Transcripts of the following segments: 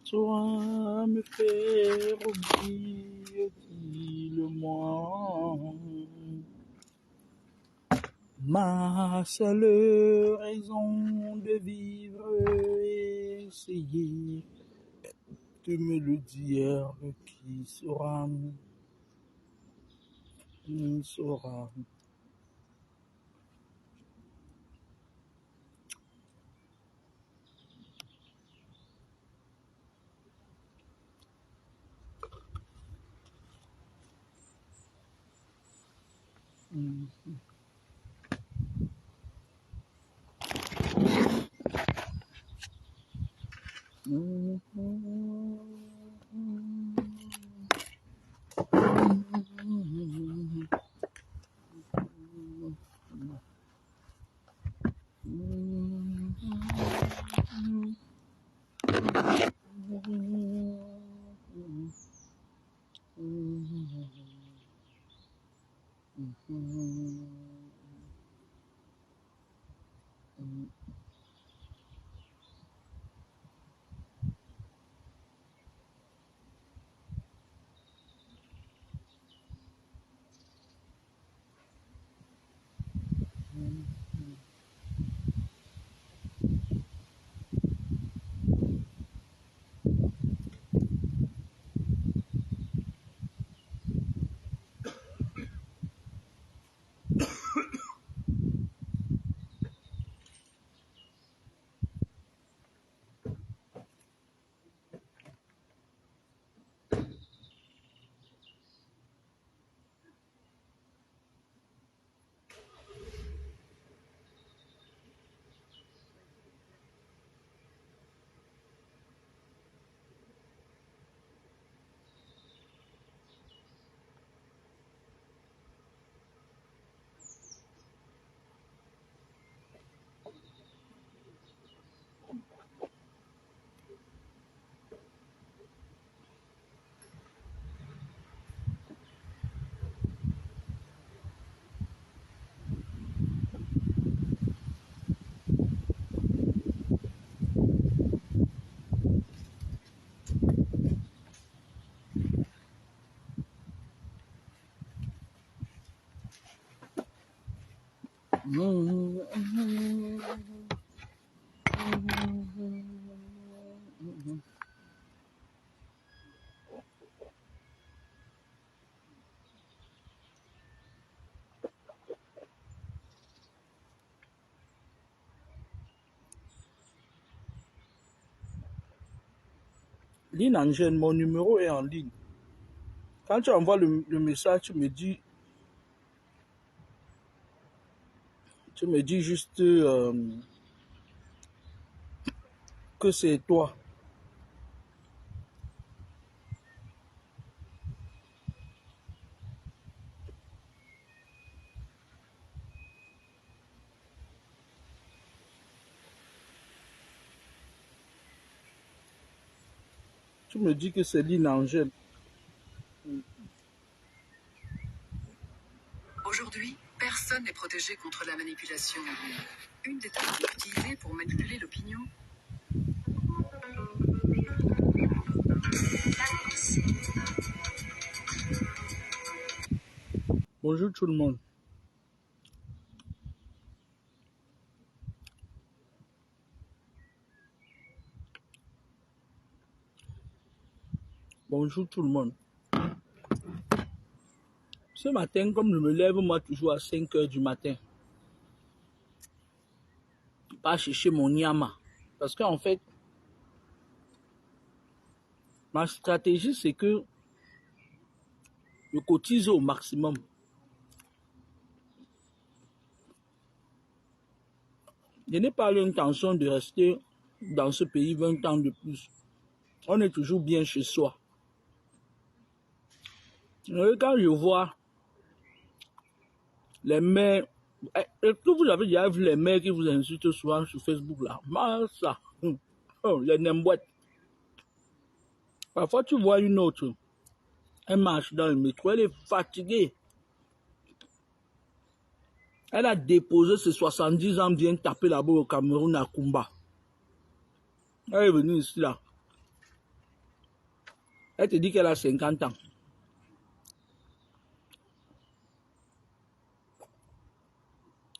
Toi me faire oublier, dis-le-moi. Ma seule raison de vivre est essayer de me le dire, qui saura, qui saura. Lynn Angèle, mon numéro est en ligne. Quand tu envoies le message, tu me dis juste que c'est toi. Tu me dis que c'est Lynn Angèle. Aujourd'hui, personne n'est protégé contre la manipulation. Une des techniques utilisées pour manipuler l'opinion. Bonjour tout le monde. Bonjour tout le monde. Ce matin, comme je me lève, moi, toujours à 5 heures du matin, pas chercher mon nyama. Parce qu'en fait, ma stratégie, c'est que je cotise au maximum. Je n'ai pas l'intention de rester dans ce pays 20 ans de plus. On est toujours bien chez soi. Et quand je vois les mères, est-ce que vous avez déjà vu les mères qui vous insultent souvent sur Facebook là? Ça, les nembouettes. Parfois tu vois une autre, elle marche dans le métro, elle est fatiguée. Elle a déposé ses 70 ans, vient taper là-bas au Cameroun à Kumba. Elle est venue ici là. Elle te dit qu'elle a 50 ans.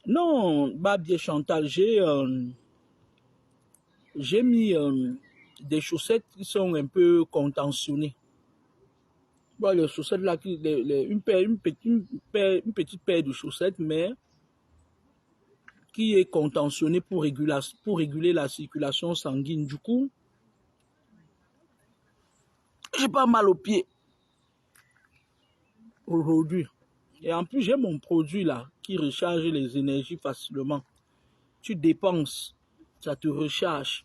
Non, Babier Chantal, j'ai mis des chaussettes qui sont un peu contentionnées. Bon, les chaussettes là, une petite paire de chaussettes, mais qui est contentionnée pour réguler la circulation sanguine. Du coup, j'ai pas mal aux pieds aujourd'hui. Et en plus, j'ai mon produit là qui recharge les énergies facilement. Tu dépenses, ça te recharge.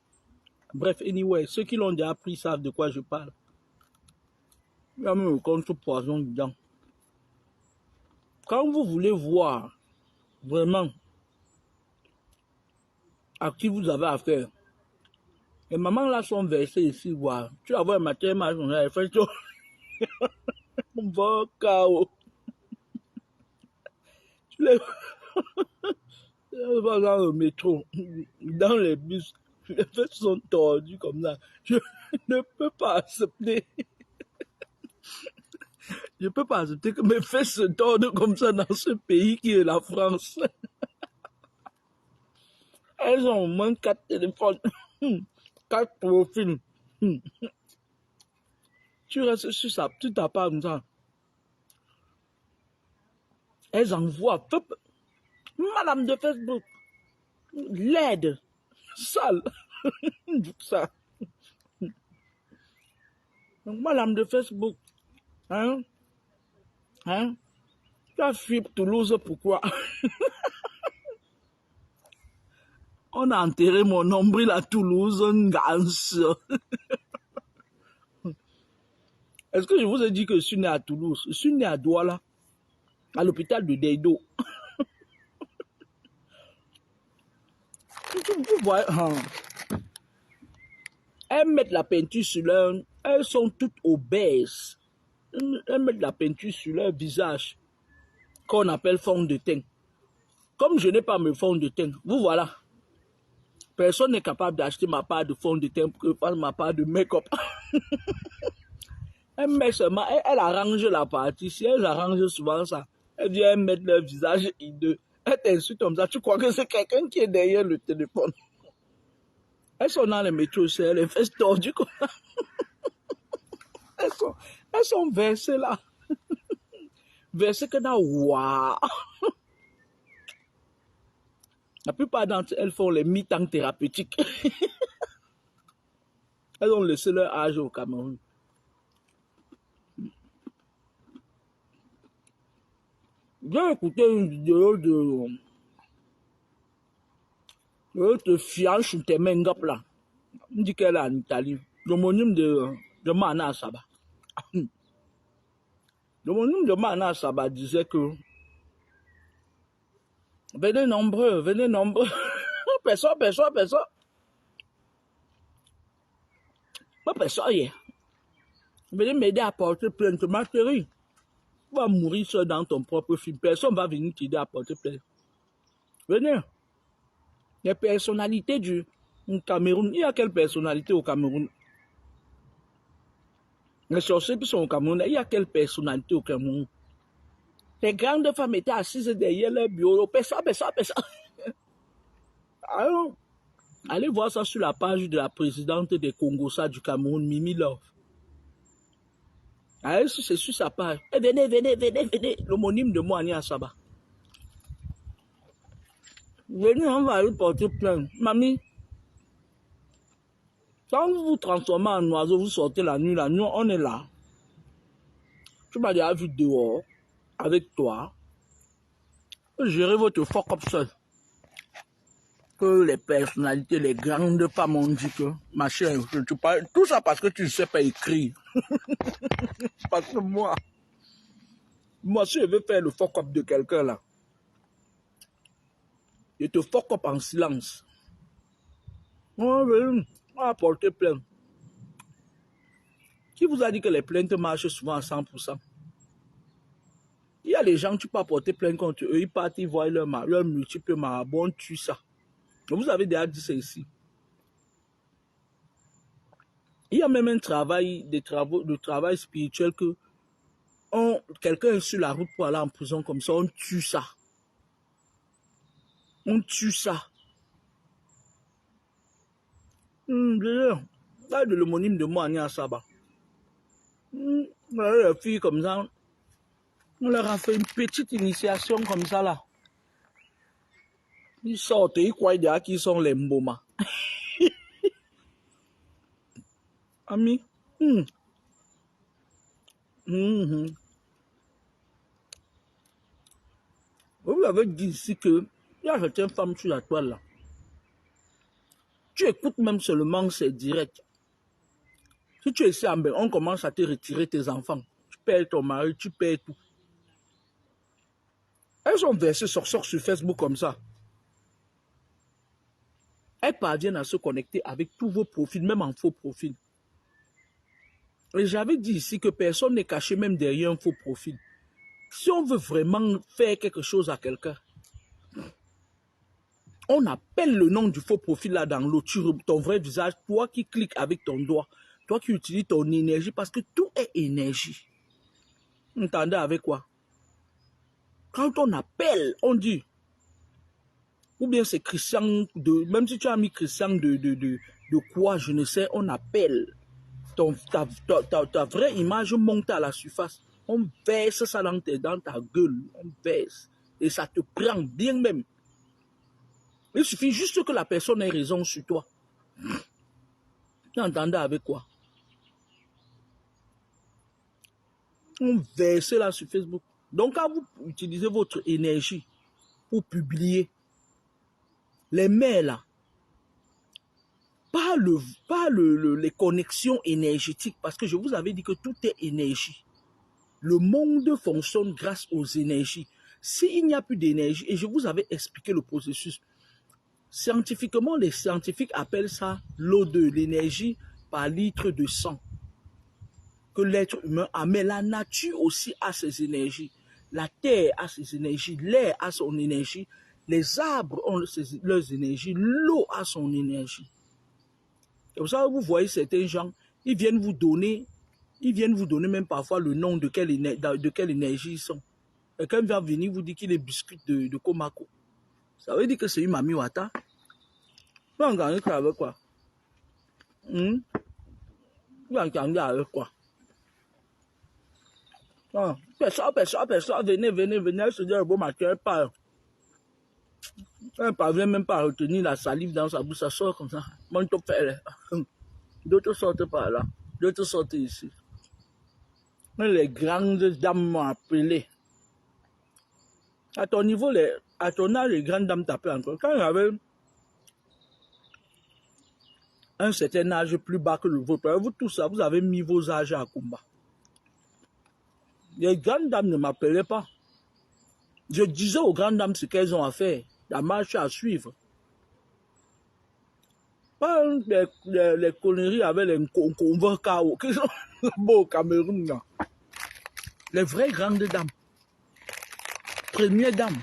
Bref, anyway, ceux qui l'ont déjà pris savent de quoi je parle. Il y a même le contre-poison dedans. Quand vous voulez voir vraiment à qui vous avez affaire, les mamans là sont versées ici, voir. Tu vas voir le matin, elle fait tout. Bon chaos. Tu les vois dans le métro, dans les bus, les fesses sont tordues comme ça. Je ne peux pas accepter. Je ne peux pas accepter que mes fesses se tordent comme ça dans ce pays qui est la France. Elles ont au moins 4 téléphones, 4 profils. Tu restes sur ça, tu t'appelles comme ça. Elles envoient, madame de Facebook, laide, sale, ça. Donc, madame de Facebook, hein, tu as fui Toulouse, pourquoi? On a enterré mon nombril à Toulouse, Est-ce que je vous ai dit que je suis né à Toulouse? Je suis né à Douala, à l'hôpital de Deido. Vous voyez, elles mettent la peinture sur leur... Elles sont toutes obèses. Elles mettent la peinture sur leur visage, qu'on appelle fond de teint. Comme je n'ai pas mes fonds de teint, vous voilà. Personne n'est capable d'acheter ma part de fond de teint pour que je fasse ma part de make-up. Elle met seulement, elle arrange la partie. Si elle arrange souvent ça, elle vient mettre leur visage hideux. Elle t'insulte comme ça, tu crois que c'est quelqu'un qui est derrière le téléphone. Elles sont dans les métros, elles les fesses tordues comme ça. Elles sont versées là. Versées que dans waouh. La plupart d'entre elles font les mi-temps thérapeutiques. Elles ont laissé leur âge au Cameroun. J'ai écouté une vidéo de fianche ou tes mengap là. On dit qu'elle est en Italie. L'homonyme de Mana Saba. L'homonyme de Mana Saba disait que venez nombreux. Personne. Pas personne hier. Venez m'aider à porter plainte. Ma chérie, tu vas mourir seul dans ton propre film. Personne ne va venir t'aider à porter plainte. Venez. Les personnalités du Cameroun. Il y a quelle personnalité au Cameroun? Les sorciers qui sont au Cameroun, il y a quelle personnalité au Cameroun? Les grandes femmes étaient assises derrière leur bureau. Personne. Alors, allez voir ça sur la page de la présidente des Congossa du Cameroun, Mimi Love. Allez, c'est sur sa page. Et venez. L'homonyme de moi, Nia Saba. Venez, on va aller porter plainte. Mamie, quand vous vous transformez en oiseau, vous sortez la nuit, on est là. Tu m'as déjà vu dehors, avec toi. Gérez votre fuck up seul. Que les personnalités, les grandes femmes ont dit que, machin, tu parles, tout ça parce que tu ne sais pas écrire. Parce que moi, si je veux faire le fuck up de quelqu'un là, je te fuck up en silence. On va porter plainte. Qui vous a dit que les plaintes marchent souvent à 100%? Il y a des gens, tu peux porter plainte contre eux, ils partent, ils voient leur multiple marabouts, on tue ça. Vous avez déjà dit ça ici. Il y a même un travail, de travail spirituel que quelqu'un est sur la route pour aller en prison comme ça, on tue ça. On tue ça. Là, de l'homonyme de moi, à Saba. Les filles comme ça, on leur a fait une petite initiation comme ça là. Ils sortent, ils croient déjà qu'ils sont les mboma. Ami. Vous avez dit ici que il y a certaines femmes sur la toile là. Tu écoutes même seulement ces directs. Si tu es ici, on commence à te retirer tes enfants. Tu perds ton mari, tu perds tout. Elles ont versé sur Facebook comme ça. Elles parviennent à se connecter avec tous vos profils, même en faux profil. Et j'avais dit ici que personne n'est caché même derrière un faux profil. Si on veut vraiment faire quelque chose à quelqu'un, on appelle le nom du faux profil là dans l'autre, ton vrai visage, toi qui cliques avec ton doigt, toi qui utilises ton énergie, parce que tout est énergie. Vous entendez avec quoi? Quand on appelle, on dit, ou bien c'est Christian, même si tu as mis Christian de quoi, je ne sais, on appelle. Ta vraie image monte à la surface. On verse ça dans ta gueule. On verse. Et ça te prend bien même. Il suffit juste que la personne ait raison sur toi. Tu entendais avec quoi? On verse là sur Facebook. Donc quand vous utilisez votre énergie pour publier, les mails là, pas les connexions énergétiques, parce que je vous avais dit que tout est énergie. Le monde fonctionne grâce aux énergies. S'il n'y a plus d'énergie, et je vous avais expliqué le processus, scientifiquement, les scientifiques appellent ça l'eau de l'énergie par litre de sang que l'être humain a. Mais la nature aussi a ses énergies. La terre a ses énergies, l'air a son énergie, les arbres ont leurs énergies, l'eau a son énergie. Comme ça, vous voyez certains gens, ils viennent vous donner même parfois le nom de quelle énergie ils sont. Quelqu'un va venir vous dire qu'il est biscuit de Komako. Ça veut dire que c'est une Mami Wata. Vous entendez avec quoi? Vous entendez avec quoi? Non. Personne, venez, elle se dit, bon matin, elle parle. Elle ne parvient même pas à retenir la salive dans sa bouche, ça sort comme ça. D'autres sortent par là, d'autres sortent ici. Les grandes dames m'ont appelé. À ton niveau, à ton âge, les grandes dames t'appellent encore. Quand j'avais un certain âge plus bas que le vôtre, vous tous ça, vous avez mis vos âges à combat. Les grandes dames ne m'appelaient pas. Je disais aux grandes dames ce qu'elles ont à faire, la marche à suivre. Pas les conneries avec les convocats qui sont beaux au Cameroun. Là. Les vraies grandes dames. Première dame.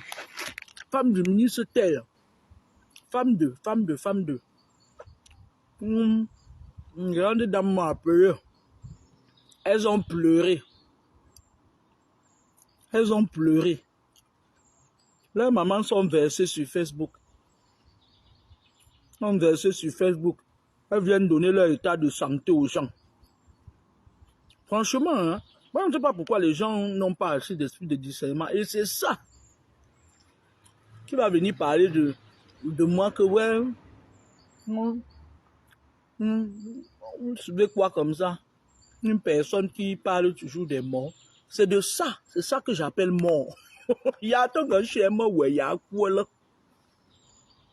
Femme du ministre tel. Femme 2. Une grande dame m'a appelé. Elles ont pleuré. Leurs mamans sont versées sur Facebook. Elles viennent donner leur état de santé aux gens. Franchement, hein, moi je ne sais pas pourquoi les gens n'ont pas assez d'esprit de discernement. Et c'est ça qui va venir parler de moi que ouais, vous savez quoi comme ça? Une personne qui parle toujours des morts. C'est de ça, c'est ça que j'appelle mort. Il y a un chien mort, ouais, il y a quoi là?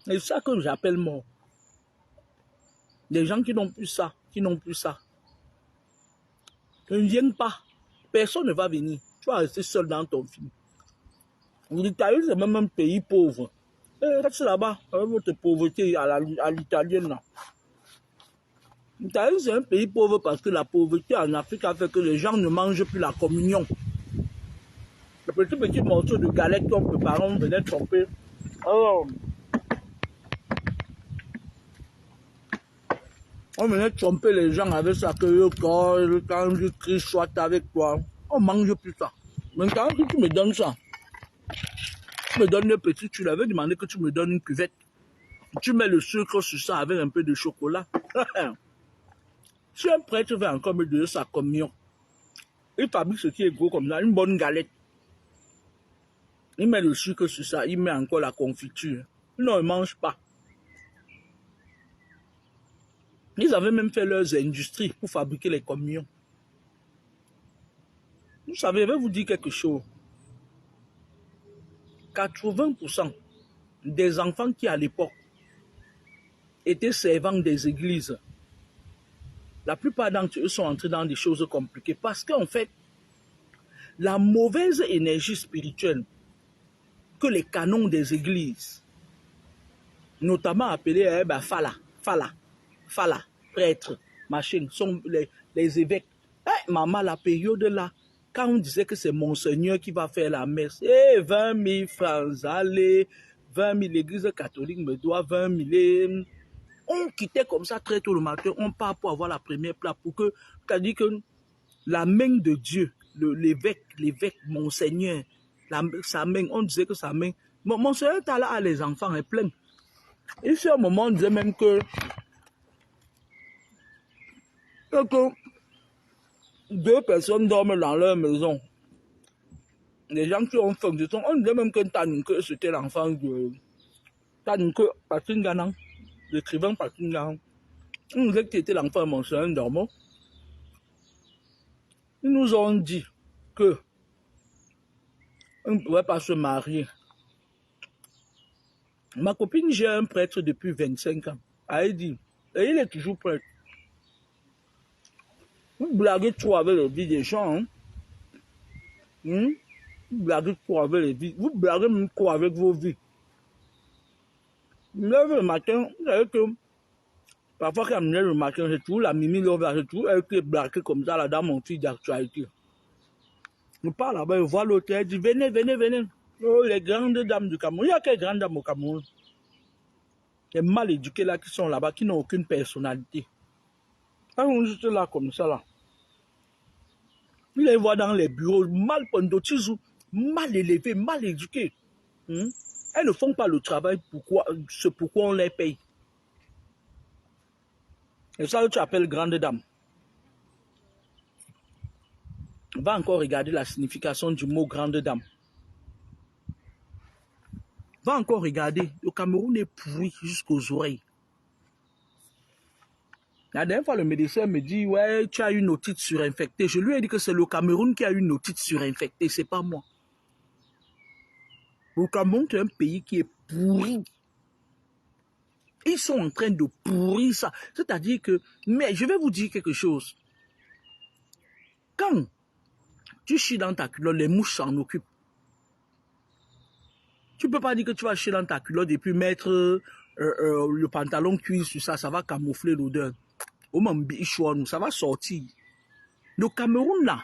C'est ça que j'appelle mort. Les gens qui n'ont plus ça, ne viennent pas. Personne ne va venir. Tu vas rester seul dans ton film. L'Italie, c'est même un pays pauvre. Reste là-bas, avec votre pauvreté à l'italienne là. L'Italie, c'est un pays pauvre parce que la pauvreté en Afrique a fait que les gens ne mangent plus la communion. Le petit morceau de galette qu'on prépare, on venait tromper. Alors, On venait tromper les gens avec ça, que le corps, quand je crie, soit avec toi. On mange plus ça. Maintenant que tu me donnes ça, tu me donnes le petit, tu l'avais demandé que tu me donnes une cuvette. Tu mets le sucre sur ça avec un peu de chocolat. Si un prêtre veut encore me donner sa communion, il fabrique ce qui est gros comme ça, une bonne galette. Il met le sucre sur ça, il met encore la confiture. Non, il ne mange pas. Ils avaient même fait leurs industries pour fabriquer les communions. Vous savez, je vais vous dire quelque chose. 80% des enfants qui, à l'époque, étaient servants des églises, la plupart d'entre eux sont entrés dans des choses compliquées parce qu'en fait, la mauvaise énergie spirituelle que les canons des églises, notamment appelés Fala, prêtres, machin, sont les évêques. Maman, la période là, quand on disait que c'est Monseigneur qui va faire la messe, 20 000 francs, allez, 20 000, l'église catholique me doit 20 000. On quittait comme ça très tôt le matin, on part pour avoir la première place, pour que, c'est-à-dire que la main de Dieu, l'évêque, Monseigneur, sa main, on disait que sa main, Monseigneur Talla a les enfants, est plein. Et sur un moment, on disait même que deux personnes dorment dans leur maison. Les gens qui ont faim, on disait même que Tanunke, c'était l'enfant de Tanunke Patinganan, l'écrivain Patinganan. On disait que tu étais l'enfant de Monseigneur Dormo. Ils nous ont dit que on ne pouvait pas se marier. Ma copine, j'ai un prêtre depuis 25 ans. Elle dit, et il est toujours prêtre. Vous blaguez trop avec les vies des gens. Hein? Vous blaguez trop avec les vies. Vous blaguez même trop avec vos vies. Je me lève le matin, vous savez que parfois quand je me lève le matin, j'ai toujours la mimi là, j'ai toujours elle qui est blaguée comme ça là dans mon fil d'actualité. Je parle là-bas, je vois l'hôtel, elle dit venez, venez, venez. Oh, les grandes dames du Cameroun. Il y a quelles grandes dames au Cameroun? Les mal éduqués là qui sont là-bas, qui n'ont aucune personnalité. Quand on est juste là comme ça là. Ils les voient dans les bureaux, mal pondotisés, mal élevés, mal éduqués. Elles ne font pas le travail, c'est pourquoi on les paye. Et ça, tu appelles grande dame. Va encore regarder la signification du mot grande dame. Va encore regarder. Le Cameroun est pourri jusqu'aux oreilles. La dernière fois, le médecin me dit, ouais, tu as une otite surinfectée. Je lui ai dit que c'est le Cameroun qui a une otite surinfectée, c'est pas moi. Le Cameroun, c'est un pays qui est pourri. Ils sont en train de pourrir ça. C'est-à-dire que, mais je vais vous dire quelque chose. Quand tu chies dans ta culotte, les mouches s'en occupent. Tu ne peux pas dire que tu vas chier dans ta culotte et puis mettre le pantalon cuir sur ça, ça va camoufler l'odeur. Ça va sortir. Le Cameroun là,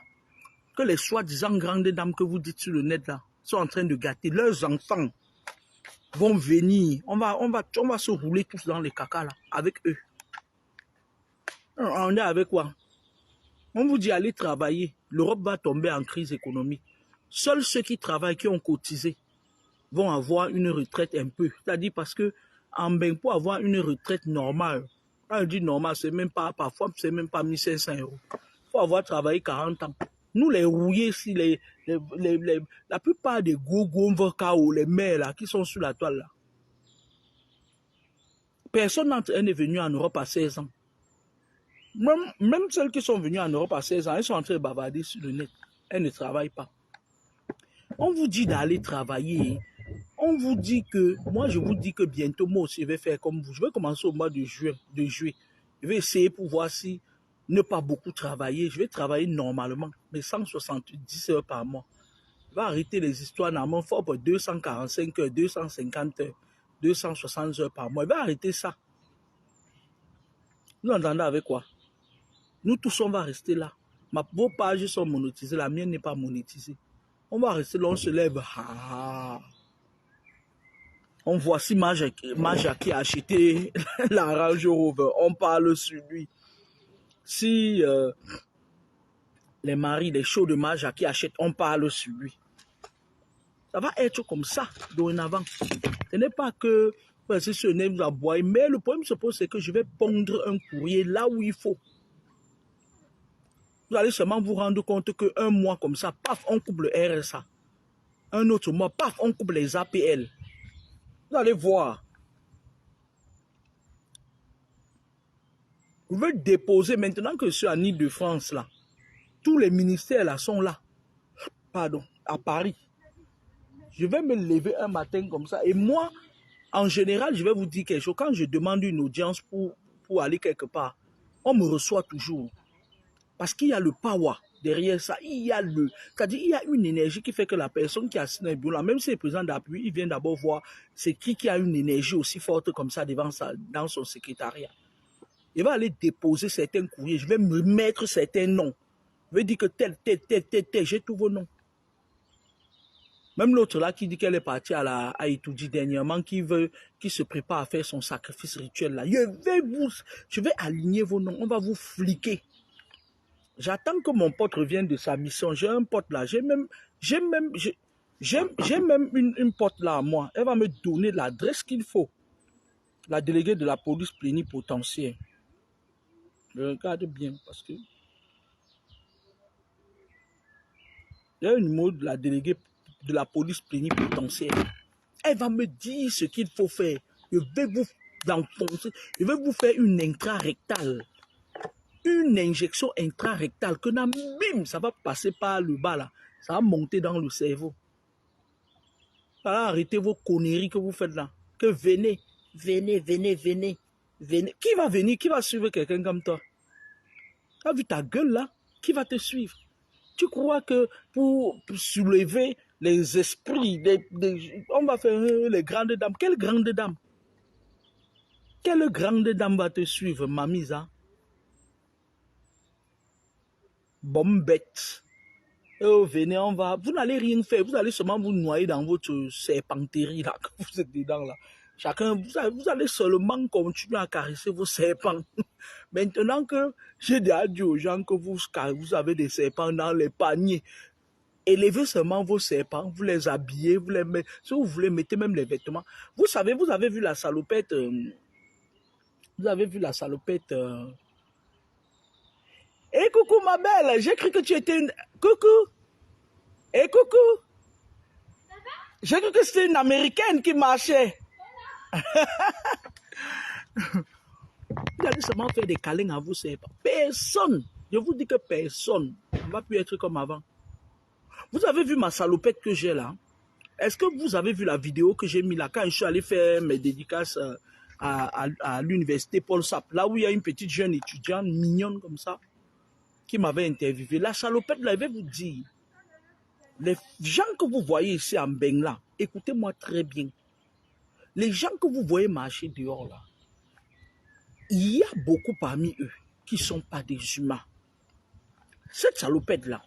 que les soi-disant grandes dames que vous dites sur le net là, sont en train de gâter, leurs enfants vont venir. On va se rouler tous dans les caca là, avec eux. On est avec quoi? On vous dit allez travailler. L'Europe va tomber en crise économique. Seuls ceux qui travaillent, qui ont cotisé, vont avoir une retraite un peu. C'est-à-dire parce que pour avoir une retraite normale, quand on dit normal, c'est même pas, parfois, c'est même pas 1500 €. Il faut avoir travaillé 40 ans. Nous, les rouillés, si la plupart des gogos, ou les mères là, qui sont sur la toile là, personne d'entre eux n'est venu en Europe à 16 ans. Même celles qui sont venues en Europe à 16 ans, elles sont en train de bavarder sur le net. Elles ne travaillent pas. On vous dit d'aller travailler. On vous dit que, moi je vous dis que bientôt, moi aussi je vais faire comme vous. Je vais commencer au mois de juillet. Je vais essayer pour voir si ne pas beaucoup travailler. Je vais travailler normalement, mais 170 heures par mois. Je vais arrêter les histoires normalement fort pour 245 heures, 250 heures, 260 heures par mois. Je vais arrêter ça. Nous entendons avec quoi? Nous tous, on va rester là. Vos pages sont monétisées, la mienne n'est pas monétisée. On va rester là, on se lève. On voit si Maja qui a acheté la Range Rover, on parle sur lui. Si les maris, les shows de Maja qui achètent, on parle sur lui. Ça va être comme ça, dorénavant. Ce n'est pas que c'est ce nez vous aboyer, mais le problème se pose, c'est que je vais pondre un courrier là où il faut. Vous allez seulement vous rendre compte qu'un mois comme ça, paf, on coupe le RSA. Un autre mois, paf, on coupe les APL. Vous allez voir. Vous pouvez déposer, maintenant que je suis en Île-de-France, là, tous les ministères là sont là. Pardon, à Paris. Je vais me lever un matin comme ça. Et moi, en général, je vais vous dire quelque chose. Quand je demande une audience pour aller quelque part, on me reçoit toujours. Parce qu'il y a le power derrière ça. C'est-à-dire, il y a une énergie qui fait que la personne qui est assise dans le bureau, même si c'est le président d'appui, il vient d'abord voir c'est qui a une énergie aussi forte comme ça devant ça, dans son secrétariat. Il va aller déposer certains courriers. Je vais me mettre certains noms. Je vais dire que tel, j'ai tous vos noms. Même l'autre là qui dit qu'elle est partie à Itoudi dernièrement, qui se prépare à faire son sacrifice rituel là. Je vais aligner vos noms. On va vous fliquer. J'attends que mon pote revienne de sa mission. J'ai un pote là. J'ai même une pote là à moi. Elle va me donner l'adresse qu'il faut. La déléguée de la police plénipotentiaire. Je regarde bien parce que il y a une numéro de la déléguée de la police plénipotentiaire. Elle va me dire ce qu'il faut faire. Je vais vous enfoncer. Je vais vous faire une intrarectale. Une injection intrarectale que bim, ça va passer par le bas là. Ça va monter dans le cerveau. Alors arrêtez vos conneries que vous faites là. Que venez. Qui va venir? Qui va suivre quelqu'un comme toi? Tu as vu ta gueule là? Qui va te suivre? Tu crois que pour soulever les esprits, on va faire les grandes dames? Quelle grande dame? Quelle grande dame va te suivre, mamisa? Bonne bête. Oh, venez, on va. Vous n'allez rien faire. Vous allez seulement vous noyer dans votre serpenterie là, que vous êtes dedans là. Chacun, vous allez seulement continuer à caresser vos serpents. Maintenant que j'ai déjà dit aux gens que vous avez des serpents dans les paniers, élevez seulement vos serpents, vous les habillez, vous les mettez, si vous voulez, mettez même les vêtements. Vous savez, vous avez vu la salopette, Eh coucou ma belle, j'ai cru que tu étais une... Coucou. Eh coucou. J'ai cru que c'était une Américaine qui marchait. Vous allez seulement faire des câlins à vous, c'est pas. Personne, je vous dis que personne ne va plus être comme avant. Vous avez vu ma salopette que j'ai là? Est-ce que vous avez vu la vidéo que j'ai mis là quand je suis allé faire mes dédicaces à l'université Paul Sap, là où il y a une petite jeune étudiante mignonne comme ça qui m'avait interviewé. La salopette là, je vais vous dire, les gens que vous voyez ici en Bengla, écoutez-moi très bien. Les gens que vous voyez marcher dehors là, il y a beaucoup parmi eux qui ne sont pas des humains. Cette salopette là,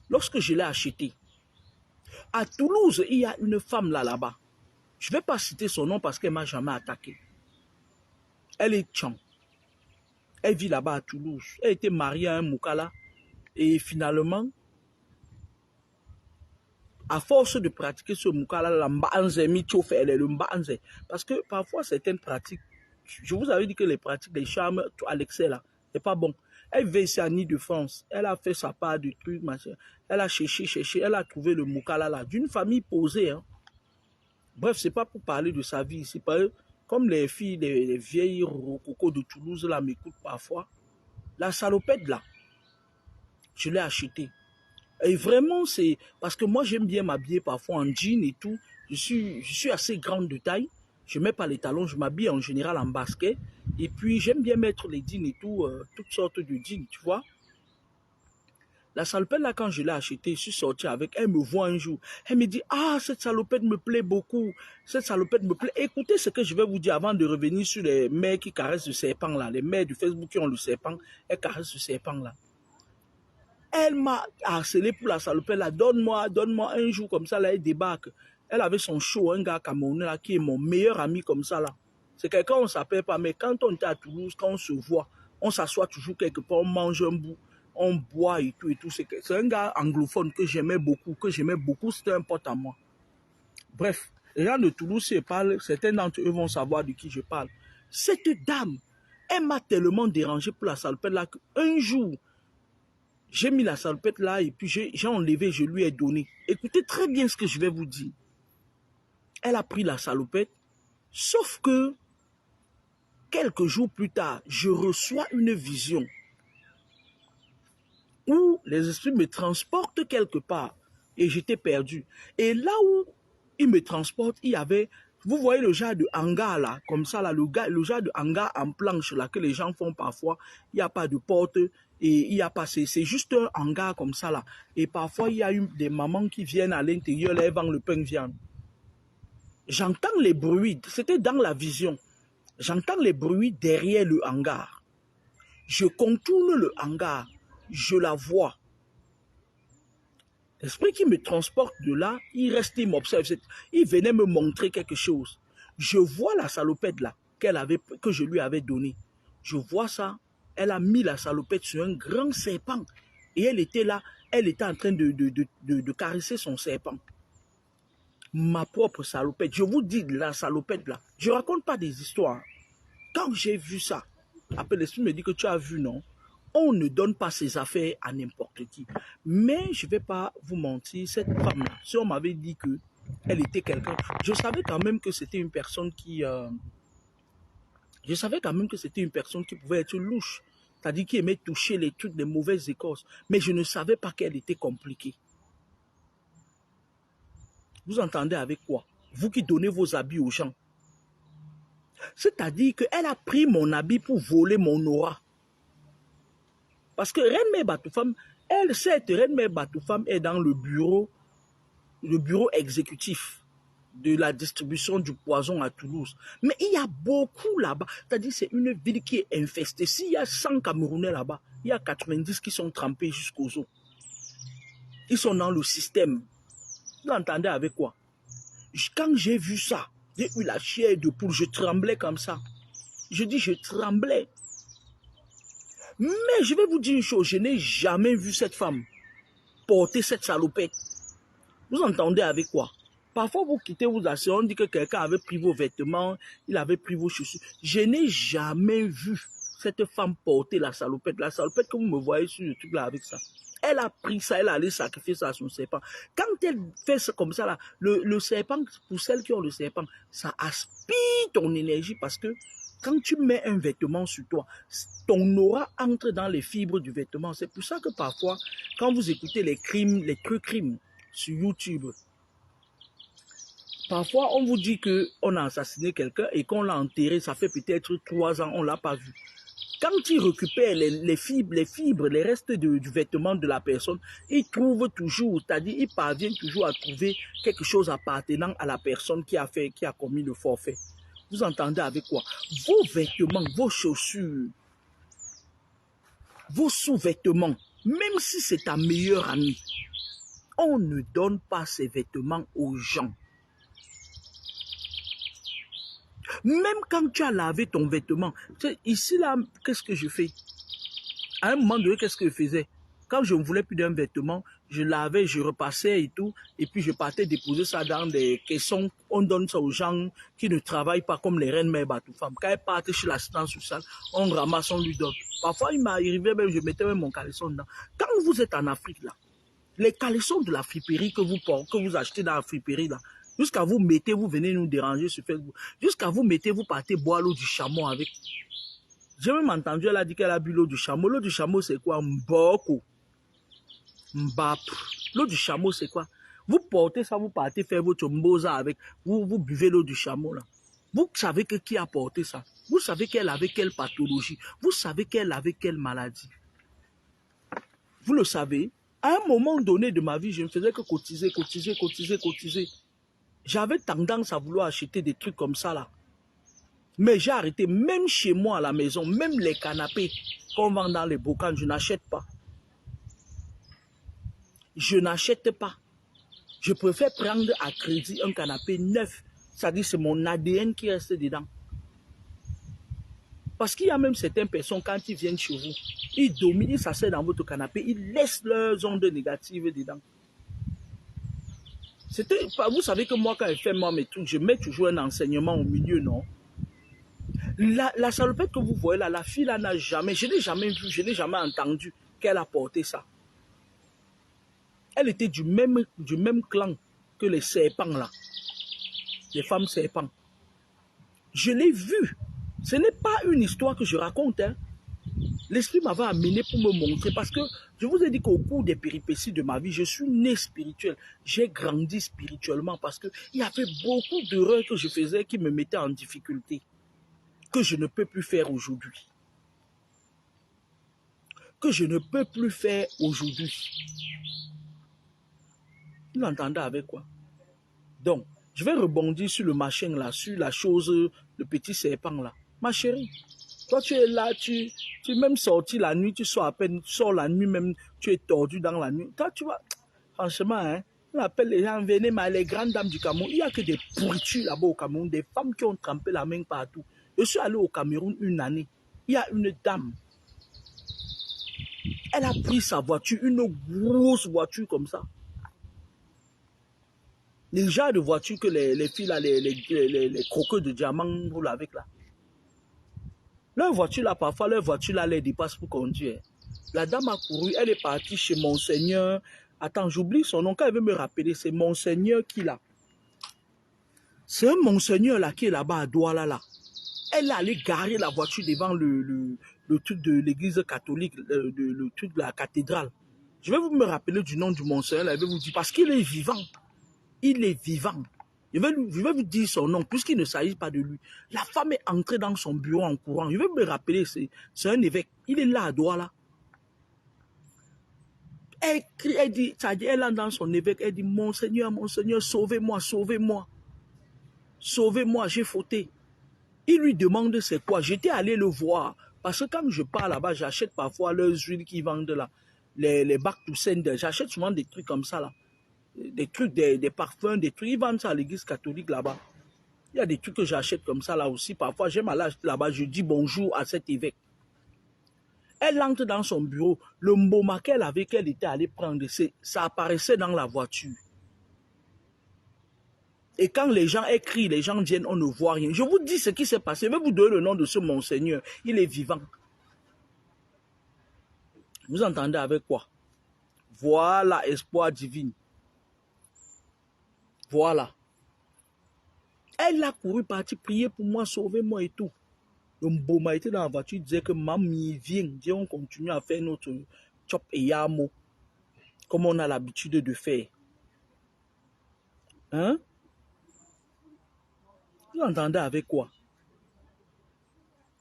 lorsque je l'ai achetée, à Toulouse, il y a une femme là-bas. Je ne vais pas citer son nom parce qu'elle ne m'a jamais attaqué. Elle est Tchang. Elle vit là-bas à Toulouse. Elle était mariée à un Moukala. Et finalement, à force de pratiquer ce Moukala, parce que parfois certaines pratiques, je vous avais dit que les pratiques des charmes à l'excès là, c'est pas bon. Elle vit ici à Île-de-France. Elle a fait sa part de trucs, machin. Elle a cherché, elle a trouvé le Moukala là, d'une famille posée. Hein. Bref, c'est pas pour parler de sa vie. C'est pas comme les filles, les vieilles rococos de Toulouse là m'écoutent parfois. La salopette là, je l'ai achetée. Et vraiment, c'est parce que moi j'aime bien m'habiller parfois en jean et tout. Je suis assez grande de taille. Je ne mets pas les talons, je m'habille en général en basket. Et puis j'aime bien mettre les jeans et tout, toutes sortes de jeans, tu vois. La salopette là, quand je l'ai achetée, je suis sorti avec, elle me voit un jour. Elle me dit, ah, cette salopette me plaît beaucoup. Cette salopette me plaît. Écoutez ce que je vais vous dire avant de revenir sur les mères qui caressent le serpent là. Les mères du Facebook qui ont le serpent, elles caressent le serpent là. Elle m'a harcelé pour la salopette là. Donne-moi un jour comme ça, là, elle débarque. Elle avait son show, un gars camerounais là, qui est mon meilleur ami comme ça là. C'est quelqu'un, on ne s'appelle pas, mais quand on était à Toulouse, quand on se voit, on s'assoit toujours quelque part, on mange un bout, on boit et tout et tout. C'est un gars anglophone que j'aimais beaucoup, c'était un pote à moi. Bref, les gens de Toulouse, si je parle, certains d'entre eux vont savoir de qui je parle. Cette dame, elle m'a tellement dérangé pour la salopette là qu'un jour, j'ai mis la salopette là et puis j'ai enlevé, je lui ai donné. Écoutez très bien ce que je vais vous dire. Elle a pris la salopette, sauf que quelques jours plus tard, je reçois une vision où les esprits me transportent quelque part et j'étais perdu. Et là où ils me transportent, il y avait, vous voyez le genre de hangar là, comme ça là, le genre de hangar en planche là que les gens font parfois, il n'y a pas de porte et il n'y a pas, c'est juste un hangar comme ça là. Et parfois il y a des mamans qui viennent à l'intérieur, là, elles vendent le pain de viande. J'entends les bruits, c'était dans la vision. J'entends les bruits derrière le hangar. Je contourne le hangar. Je la vois. L'esprit qui me transporte de là, il reste, il m'observe. Il venait me montrer quelque chose. Je vois la salopette là, que je lui avais donnée. Je vois ça. Elle a mis la salopette sur un grand serpent. Et elle était là. Elle était en train de caresser son serpent. Ma propre salopette. Je vous dis, la salopette là, je ne raconte pas des histoires. Quand j'ai vu ça, après l'esprit me dit que tu as vu, non? On ne donne pas ses affaires à n'importe qui. Mais je ne vais pas vous mentir, cette femme-là, si on m'avait dit qu'elle était quelqu'un, je savais quand même que c'était une personne qui... je savais quand même que c'était une personne qui pouvait être louche. C'est-à-dire qui aimait toucher les trucs, les mauvaises écorces. Mais je ne savais pas qu'elle était compliquée. Vous entendez avec quoi? Vous qui donnez vos habits aux gens. C'est-à-dire qu'elle a pris mon habit pour voler mon aura. Parce que Reine Mère Batoufam, cette Reine Mère Batoufam est dans le bureau exécutif de la distribution du poison à Toulouse. Mais il y a beaucoup là-bas. C'est-à-dire c'est une ville qui est infestée. S'il y a 100 Camerounais là-bas, il y a 90 qui sont trempés jusqu'aux os. Ils sont dans le système. Vous entendez avec quoi? Quand j'ai vu ça, j'ai eu la chair de poule, je tremblais comme ça. Je dis, je tremblais. Mais je vais vous dire une chose, je n'ai jamais vu cette femme porter cette salopette. Vous entendez avec quoi? Parfois, vous quittez, vous asseyez, on dit que quelqu'un avait pris vos vêtements, il avait pris vos chaussures. Je n'ai jamais vu cette femme porter la salopette. La salopette que vous me voyez sur le truc là avec ça. Elle a pris ça, elle allait sacrifier ça à son serpent. Quand elle fait ça comme ça, là, le serpent, pour celles qui ont le serpent, ça aspire ton énergie parce que quand tu mets un vêtement sur toi, ton aura entre dans les fibres du vêtement. C'est pour ça que parfois, quand vous écoutez les trucs crimes sur YouTube, parfois on vous dit qu'on a assassiné quelqu'un et qu'on l'a enterré, ça fait peut-être 3 ans, on ne l'a pas vu. Quand ils récupèrent les fibres, les restes du vêtement de la personne, ils trouvent toujours, c'est-à-dire ils parviennent toujours à trouver quelque chose appartenant à la personne qui a commis le forfait. Vous entendez avec quoi? Vos vêtements, vos chaussures, vos sous-vêtements, même si c'est ta meilleure amie, on ne donne pas ces vêtements aux gens. Même quand tu as lavé ton vêtement, ici là, qu'est-ce que je fais? À un moment donné, qu'est-ce que je faisais? Quand je ne voulais plus d'un vêtement, je lavais, je repassais et tout, et puis je partais déposer ça dans des caissons. On donne ça aux gens qui ne travaillent pas comme les Reines Mère Batoufam. Quand elles partent chez l'assistance sociale, on ramasse, on lui donne. Parfois, il m'arrivait même, je mettais même mon caleçon dedans. Quand vous êtes en Afrique là, les caleçons de la friperie que vous achetez dans la friperie là, jusqu'à vous mettez, vous venez nous déranger sur Facebook. Jusqu'à vous mettez, vous partez boire l'eau du chameau avec. J'ai même entendu, elle a dit qu'elle a bu l'eau du chameau. L'eau du chameau, c'est quoi? Mboko. Mbap. L'eau du chameau, c'est quoi? Vous portez ça, vous partez faire votre mboza avec. Vous buvez l'eau du chameau là. Vous savez que qui a porté ça? Vous savez qu'elle avait quelle pathologie? Vous savez qu'elle avait quelle maladie? Vous le savez? À un moment donné de ma vie, je ne faisais que cotiser. J'avais tendance à vouloir acheter des trucs comme ça là. Mais j'ai arrêté, même chez moi à la maison, même les canapés qu'on vend dans les bocans, je n'achète pas. Je n'achète pas. Je préfère prendre à crédit un canapé neuf. C'est-à-dire c'est mon ADN qui reste dedans. Parce qu'il y a même certaines personnes, quand ils viennent chez vous, ils dominent, ils s'asseyent dans votre canapé, ils laissent leurs ondes négatives dedans. Vous savez que moi, quand je fais moi mes trucs, je mets toujours un enseignement au milieu, non? La salopette que vous voyez là, la fille là n'a jamais, je ne l'ai jamais vue, je n'ai jamais entendu qu'elle a porté ça. Elle était du même clan que les serpents là, les femmes serpents. Je l'ai vue. Ce n'est pas une histoire que je raconte, hein. L'esprit m'avait amené pour me montrer, parce que je vous ai dit qu'au cours des péripéties de ma vie, je suis né spirituel. J'ai grandi spirituellement parce qu'il y avait beaucoup d'erreurs que je faisais qui me mettaient en difficulté, que je ne peux plus faire aujourd'hui. Que je ne peux plus faire aujourd'hui. Vous l'entendez avec quoi? Donc, je vais rebondir sur le machin là, sur la chose, le petit serpent là. Ma chérie, toi tu es là, tu es même sorti la nuit, tu sors à peine, tu sors la nuit même, tu es tordu dans la nuit. Toi tu vois, franchement, hein, on appelle les gens, venez, mais les grandes dames du Cameroun, il n'y a que des pourritures là-bas au Cameroun, des femmes qui ont trempé la main partout. Je suis allé au Cameroun une année, il y a une dame, elle a pris sa voiture, une grosse voiture comme ça. Les genres de voitures que les filles là, les croqueux de diamants roulent avec là. Leur voiture là, parfois leur voiture là les dépasse pour conduire. La dame a couru, elle est partie chez Monseigneur. Attends, j'oublie son nom, quand elle veut me rappeler, c'est Monseigneur qui là. C'est un Monseigneur là qui est là-bas à Douala là. Elle est allée garer la voiture devant le truc de l'église catholique, le truc de la cathédrale. Je vais vous me rappeler du nom du Monseigneur là, je vais vous dire, parce qu'il est vivant. Il est vivant. Je vais vous dire son nom, puisqu'il ne s'agit pas de lui. La femme est entrée dans son bureau en courant. Je vais me rappeler, c'est un évêque. Il est là à Douala. Elle crie, elle dit, elle entre dans son évêque, elle dit, Monseigneur, sauvez-moi, sauvez-moi. Sauvez-moi, j'ai fauté. Il lui demande c'est quoi. J'étais allé le voir. Parce que quand je pars là-bas, j'achète parfois leurs huiles qu'ils vendent là. Les bacs Toussaint, j'achète souvent des trucs comme ça là. Des trucs, des parfums, des trucs. Ils vendent ça à l'église catholique là-bas. Il y a des trucs que j'achète comme ça là aussi. Parfois, j'aime aller acheter là-bas. Je dis bonjour à cet évêque. Elle entre dans son bureau. Le mboma qu'elle avait, qu'elle était allée prendre, ça apparaissait dans la voiture. Et quand les gens écrivent, les gens viennent, on ne voit rien. Je vous dis ce qui s'est passé. Je vais vous donner le nom de ce Monseigneur. Il est vivant. Vous entendez avec quoi? Voilà, espoir divin. Voilà. Elle a couru, partie prier pour moi, sauvez-moi et tout. Le mboma était dans la voiture, il disait que mamie, viens, on continue à faire notre chop et yamo, comme on a l'habitude de faire. Hein? Vous entendez avec quoi?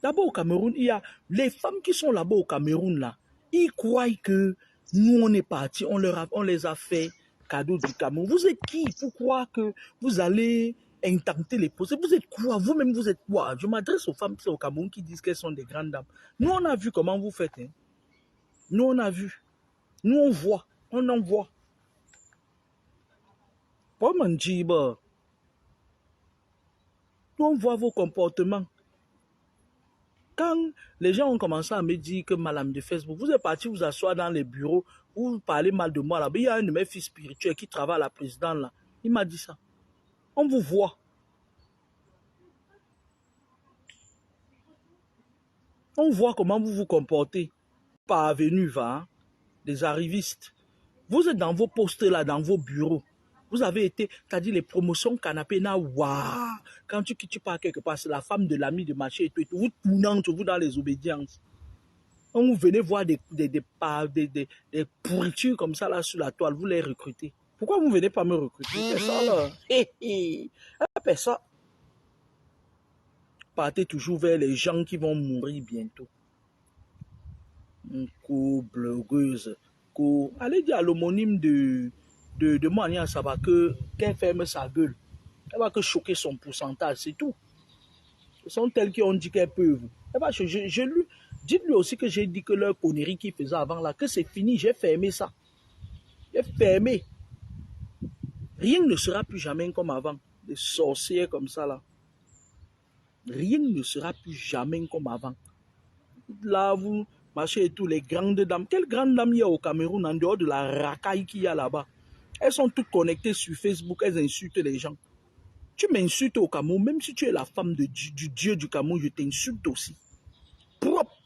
Là-bas au Cameroun, il y a les femmes qui sont là-bas au Cameroun, là, ils croient que nous, on est partis, on les a fait cadeau du Cameroun. Vous êtes qui pour croire que vous allez intenter les postes? Vous êtes quoi? Vous-même, vous êtes quoi? Je m'adresse aux femmes qui sont au Cameroun qui disent qu'elles sont des grandes dames. Nous, on a vu comment vous faites. Hein? Nous, on a vu. Nous, on voit. On en voit. Pas mentir, bah. Nous, on voit vos comportements. Quand les gens ont commencé à me dire que madame de Facebook, vous êtes parti vous asseoir dans les bureaux, vous parlez mal de moi là-bas. Il y a un de mes fils spirituels qui travaille à la présidente là. Il m'a dit ça. On vous voit. On voit comment vous vous comportez. Parvenu, va, hein? Des arrivistes. Vous êtes dans vos postes là, dans vos bureaux. Vous avez été, c'est-à-dire les promotions canapé, là, waouh! Quand tu pars quelque part, c'est la femme de l'ami de marché et tout, vous tournez entre vous dans les obédiences. Quand vous venez voir des pourritures comme ça là sur la toile, vous les recrutez. Pourquoi vous ne venez pas me recruter? C'est ça là. Après ça, partez toujours vers les gens qui vont mourir bientôt. Blogueuse. Allez dire à l'homonyme de moi, ça va qu'elle ferme sa gueule. Elle va que choquer son pourcentage, c'est tout. Ce sont telles qui ont dit qu'elles peuvent. Dites-lui aussi que j'ai dit que leur connerie qu'ils faisaient avant là, que c'est fini, j'ai fermé ça. J'ai fermé. Rien ne sera plus jamais comme avant. Des sorciers comme ça, là. Rien ne sera plus jamais comme avant. Là, vous marchez et tout, les grandes dames. Quelles grandes dames il y a au Cameroun en dehors de la racaille qu'il y a là-bas? Elles sont toutes connectées sur Facebook, elles insultent les gens. Tu m'insultes au Cameroun, même si tu es la femme du dieu du Cameroun, je t'insulte aussi. Propre.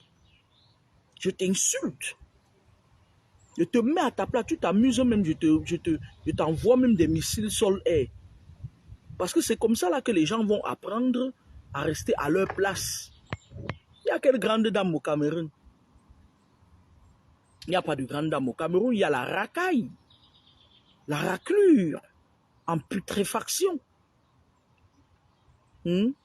Je t'insulte. Je te mets à ta place, tu t'amuses même, je t'envoie même des missiles sol-air. Parce que c'est comme ça là que les gens vont apprendre à rester à leur place. Il y a quelle grande dame au Cameroun? Il n'y a pas de grande dame au Cameroun, il y a la racaille, la raclure, en putréfaction. Oui.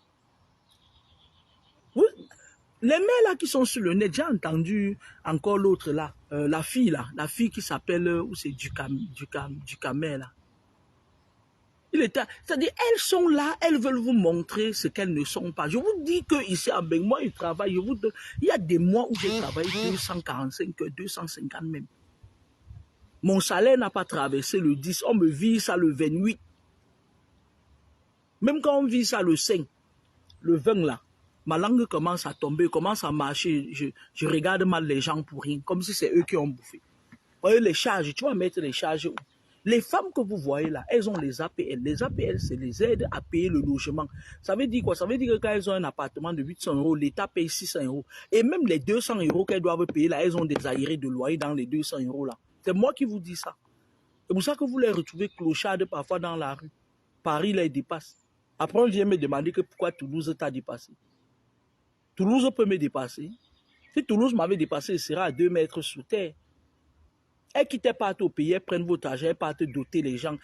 Les mères là qui sont sur le net, j'ai entendu encore l'autre là, la fille qui s'appelle, où c'est du Camer là. C'est-à-dire, elles sont là, elles veulent vous montrer ce qu'elles ne sont pas. Je vous dis qu'ici, avec moi, ils travaillent. Il y a des mois où j'ai travaillé 245, 250 même. Mon salaire n'a pas traversé le 10, on me vise ça le 28. Même quand on vise ça le 5, le 20 là, ma langue commence à tomber, commence à marcher. Je regarde mal les gens pour rien, comme si c'est eux qui ont bouffé. Vous voyez les charges, tu vas mettre les charges où? Les femmes que vous voyez là, elles ont les APL. Les APL, c'est les aides à payer le logement. Ça veut dire quoi? Ça veut dire que quand elles ont un appartement de 800 €, l'État paye 600 €. Et même les 200 € qu'elles doivent payer là, elles ont des aérés de loyer dans les 200 € là. C'est moi qui vous dis ça. C'est pour ça que vous les retrouvez clochardes parfois dans la rue. Paris les dépasse. Après, on vient me demander que pourquoi Toulouse t'a dépassé. Toulouse peut me dépasser. Si Toulouse m'avait dépassé, il sera à 2 mètres sous terre. Elles quittaient partent au pays, elles prennent votre argent, elles partent doter les gens.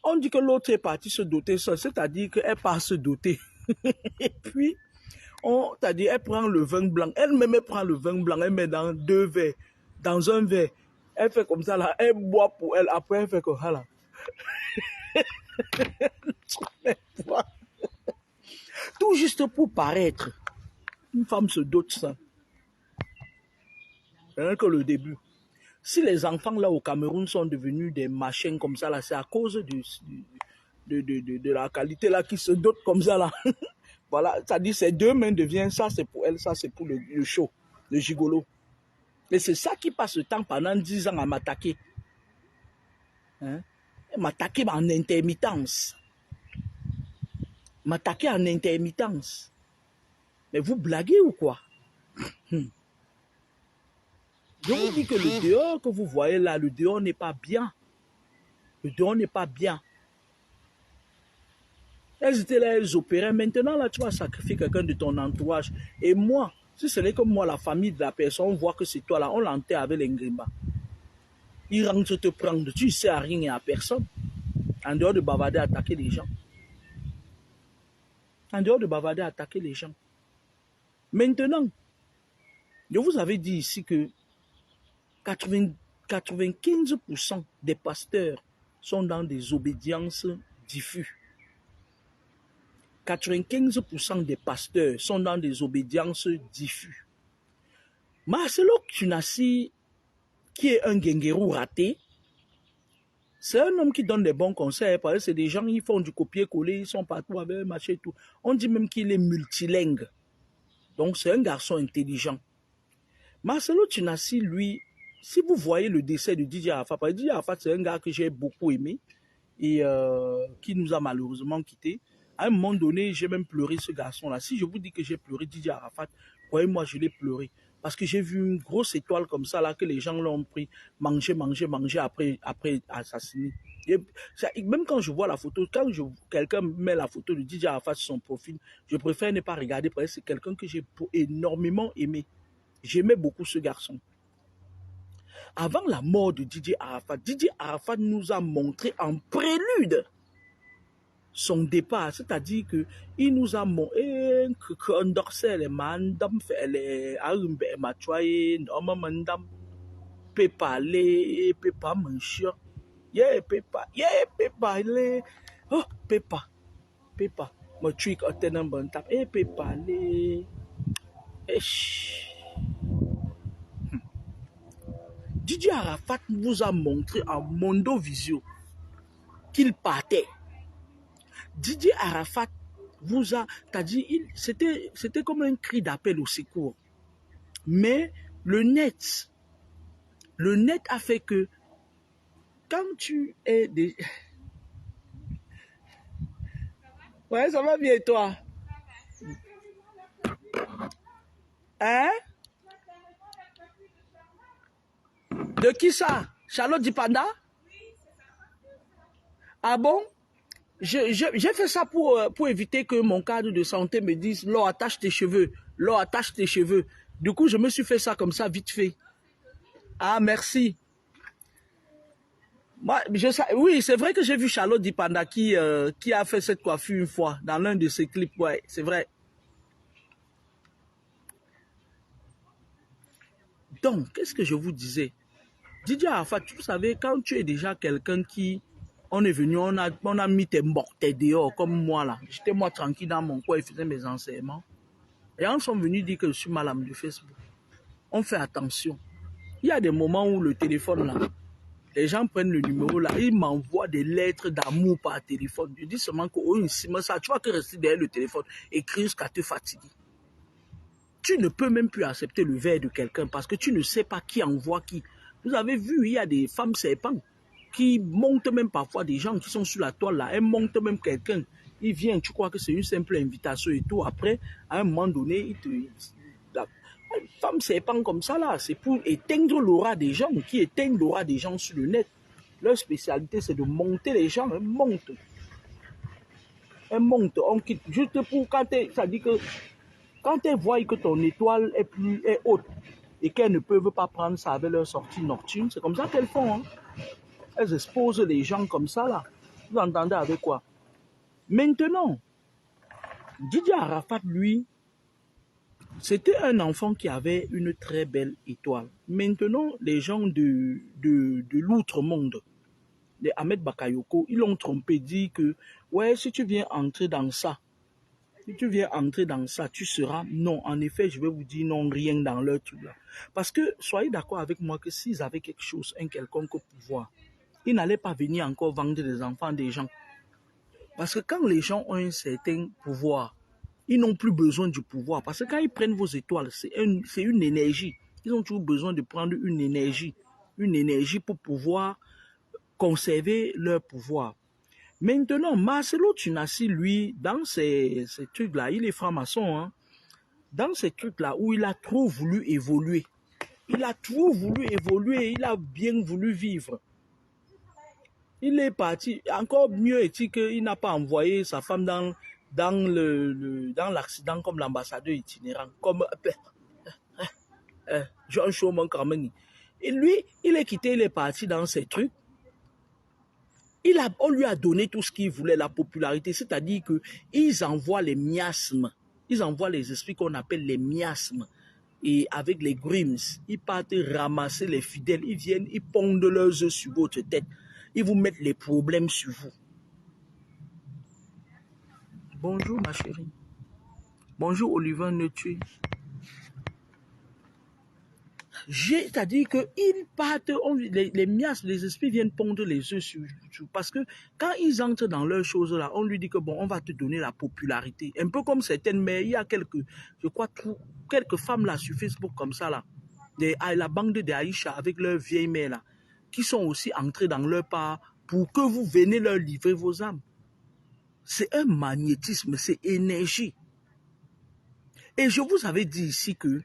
On dit que l'autre est parti se doter seul, c'est-à-dire qu'elle part se doter. Et puis, c'est-à-dire elle prend le vin blanc. Elle-même, elle prend le vin blanc, elle met dans 2 verres, dans un verre. Elle fait comme ça, là, elle boit pour elle. Après, elle fait comme ça, là. Tout juste pour paraître. Une femme se dote ça. C'est que le début. Si les enfants là au Cameroun sont devenus des machins comme ça là, c'est à cause de la qualité là qui se dote comme ça là. Voilà, ça dit ces 2 mains deviennent ça, c'est pour elle, ça c'est pour le show, le gigolo. Et c'est ça qui passe le temps pendant 10 ans à m'attaquer. Hein? M'attaquer en intermittence. M'attaquer en intermittence. Mais vous blaguez ou quoi? Je vous dis que le dehors que vous voyez là, le dehors n'est pas bien. Le dehors n'est pas bien. Elles étaient là, elles opéraient. Maintenant, là, tu vas sacrifier quelqu'un de ton entourage. Et moi, si ce n'est que moi, la famille de la personne, on voit que c'est toi là, on l'enterre avec les ngrimba. Ils rentrent te prendre. Tu ne sais à rien et à personne. En dehors de bavarder, attaquer les gens. En dehors de bavarder, attaquer les gens. Maintenant, je vous avais dit ici que 95% des pasteurs sont dans des obédiences diffuses. 95% des pasteurs sont dans des obédiences diffuses. Marcelo Kunassi, qui est un guinguerou raté, c'est un homme qui donne des bons conseils, parce que c'est des gens qui font du copier-coller, ils sont partout avec machin et tout. On dit même qu'il est multilingue. Donc c'est un garçon intelligent. Marcelo Kunassi, lui, si vous voyez le décès de DJ Arafat, parce que DJ Arafat, c'est un gars que j'ai beaucoup aimé et qui nous a malheureusement quittés. À un moment donné, j'ai même pleuré ce garçon-là. Si je vous dis que j'ai pleuré DJ Arafat, croyez-moi, je l'ai pleuré. Parce que j'ai vu une grosse étoile comme ça, là, que les gens l'ont pris, manger après assassiner. Et même quand je vois la photo, quand quelqu'un met la photo de DJ Arafat sur son profil, je préfère ne pas regarder parce que c'est quelqu'un que j'ai énormément aimé. J'aimais beaucoup ce garçon. Avant la mort de DJ Arafat nous a montré en prélude son départ, c'est-à-dire qu'il nous a montré que Ndorsel et Mandam fait les Arumbe et Matouaye, Norma Mandam, peut parler, peut pas manger, peut parler, oh, peut pas, mon truc a tenu un bon temps, peut parler, DJ Arafat nous a montré en Mondo Visio qu'il partait. Didier Arafat vous a dit, c'était comme un cri d'appel au secours. Mais le net a fait que quand tu es des... Ouais, ça va bien et toi? Hein? De qui ça? Charlotte Dipanda? Ah bon? J'ai fait ça pour éviter que mon cadre de santé me dise « Laure, attache tes cheveux. Laure, attache tes cheveux. » Du coup, je me suis fait ça comme ça, vite fait. Ah, merci. Moi, oui, c'est vrai que j'ai vu Charlotte Dipanda qui a fait cette coiffure une fois dans l'un de ses clips. Ouais, c'est vrai. Donc, qu'est-ce que je vous disais? Didier Arafat, vous savez, quand tu es déjà quelqu'un qui... On est venu, on a mis tes mortels dehors, comme moi là. J'étais moi tranquille dans mon coin et faisais mes enseignements. Et on sont venus dire que je suis malade de Facebook. On fait attention. Il y a des moments où le téléphone là, les gens prennent le numéro là, ils m'envoient des lettres d'amour par téléphone. Je dis seulement que oh, ça, tu vas que rester derrière le téléphone, écrire jusqu'à te fatiguer. Tu ne peux même plus accepter le verre de quelqu'un parce que tu ne sais pas qui envoie qui. Vous avez vu, il y a des femmes serpents qui montent même parfois des gens qui sont sur la toile là. Elles montent même quelqu'un. Il vient, tu crois que c'est une simple invitation et tout. Après, à un moment donné, une femme serpent comme ça là, c'est pour éteindre l'aura des gens, qui éteignent l'aura des gens sur le net. Leur spécialité, c'est de monter les gens. Elles montent. Elles montent. On quitte juste pour quand ça dit que quand elles voient que ton étoile est haute et qu'elles ne peuvent pas prendre ça avec leur sortie nocturne, c'est comme ça qu'elles font. Hein. Elles exposent les gens comme ça là. Vous entendez avec quoi? Maintenant, Didier Arafat, lui, c'était un enfant qui avait une très belle étoile. Maintenant, les gens de l'outre-monde, les Ahmed Bakayoko, ils l'ont trompé, dit que ouais, si tu viens entrer dans ça, tu seras... Non, en effet, je vais vous dire non, rien dans leur truc là. Parce que, soyez d'accord avec moi que s'ils avaient quelque chose, un quelconque pouvoir, ils n'allaient pas venir encore vendre des enfants des gens. Parce que quand les gens ont un certain pouvoir, ils n'ont plus besoin du pouvoir. Parce que quand ils prennent vos étoiles, c'est une énergie. Ils ont toujours besoin de prendre une énergie pour pouvoir conserver leur pouvoir. Maintenant, Marcelo Tunassi, lui, dans ces trucs-là, il est franc-maçon, hein, dans ces trucs-là où il a trop voulu évoluer, il a bien voulu vivre. Il est parti, encore mieux est-il qu'il n'a pas envoyé sa femme dans l'accident comme l'ambassadeur itinérant, comme Jean Chauman Carmeni. Et lui, il est quitté, il est parti dans ces trucs. On lui a donné tout ce qu'il voulait, la popularité, c'est-à-dire qu'ils envoient les miasmes, ils envoient les esprits qu'on appelle les miasmes. Et avec les grims, ils partent ramasser les fidèles, ils viennent, ils pondent leurs œufs sur votre tête, ils vous mettent les problèmes sur vous. Bonjour ma chérie. Bonjour Oliver Neutu. C'est-à-dire qu'ils partent, les miasmes, les esprits viennent pondre les œufs sur... Parce que quand ils entrent dans leurs choses là, on lui dit que bon, on va te donner la popularité. Un peu comme certaines mères, il y a quelques femmes là sur Facebook comme ça là, la bande de Aïcha avec leurs vieilles mères là, qui sont aussi entrées dans leur part pour que vous venez leur livrer vos âmes. C'est un magnétisme, c'est énergie. Et je vous avais dit ici que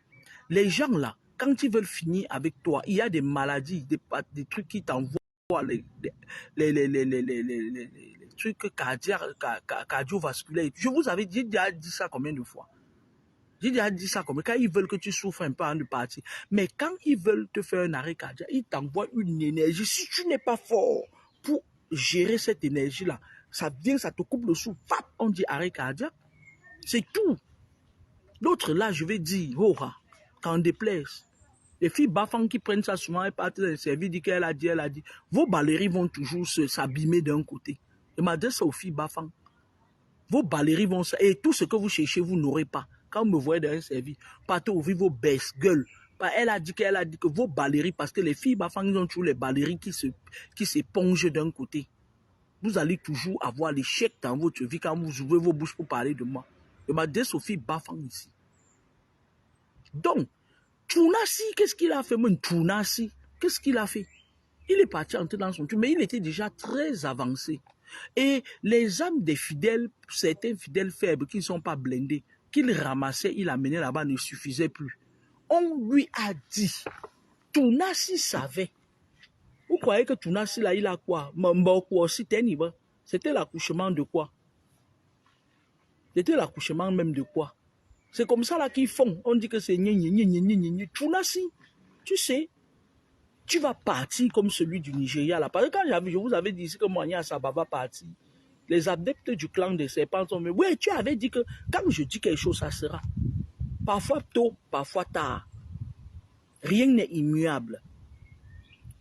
les gens là, quand ils veulent finir avec toi, il y a des maladies, des trucs qui t'envoient, les trucs cardiovasculaires. Je vous avais déjà dit ça combien de fois? J'ai déjà dit ça combien? Quand ils veulent que tu souffres un peu avant de partir. Mais quand ils veulent te faire un arrêt cardiaque, ils t'envoient une énergie. Si tu n'es pas fort pour gérer cette énergie-là, ça te coupe le souffle. On dit arrêt cardiaque. C'est tout. L'autre là, je vais dire, qu'en déplaise. Les filles baffants qui prennent ça souvent, elles partent dans le service, disent qu'elle a dit. Vos ballerines vont toujours s'abîmer d'un côté. Je m'adresse ça aux filles baffants. Vos ballerines vont... Et tout ce que vous cherchez, vous n'aurez pas. Quand vous me voyez dans un service, partez ouvrir vos baisse-gueules. Elle a dit que vos ballerines, parce que les filles baffants, ils ont toujours les ballerines qui s'épongent d'un côté. vous allez toujours avoir l'échec dans votre vie quand vous ouvrez vos bouches pour parler de moi. Et ma dé Sophie Bafang ici. Donc, Tounassi, qu'est-ce qu'il a fait? Tounassi, qu'est-ce qu'il a fait? Il est parti entrer dans son truc, mais il était déjà très avancé. Et les âmes des fidèles, certains fidèles faibles qui ne sont pas blindés, qu'il ramassait, il amenait là-bas, ne suffisaient plus. On lui a dit, Tounassi savait. Vous croyez que Tounassi là, il a quoi? C'était l'accouchement de quoi? C'était l'accouchement même de quoi? C'est comme ça là qu'ils font. On dit que c'est Tounassi, tu sais, tu vas partir comme celui du Nigeria là. Parce que quand je vous avais dit que Moania Saba va partir, les adeptes du clan des serpents sont dit, oui, tu avais dit que quand je dis quelque chose, ça sera. Parfois tôt, parfois tard. Rien n'est immuable.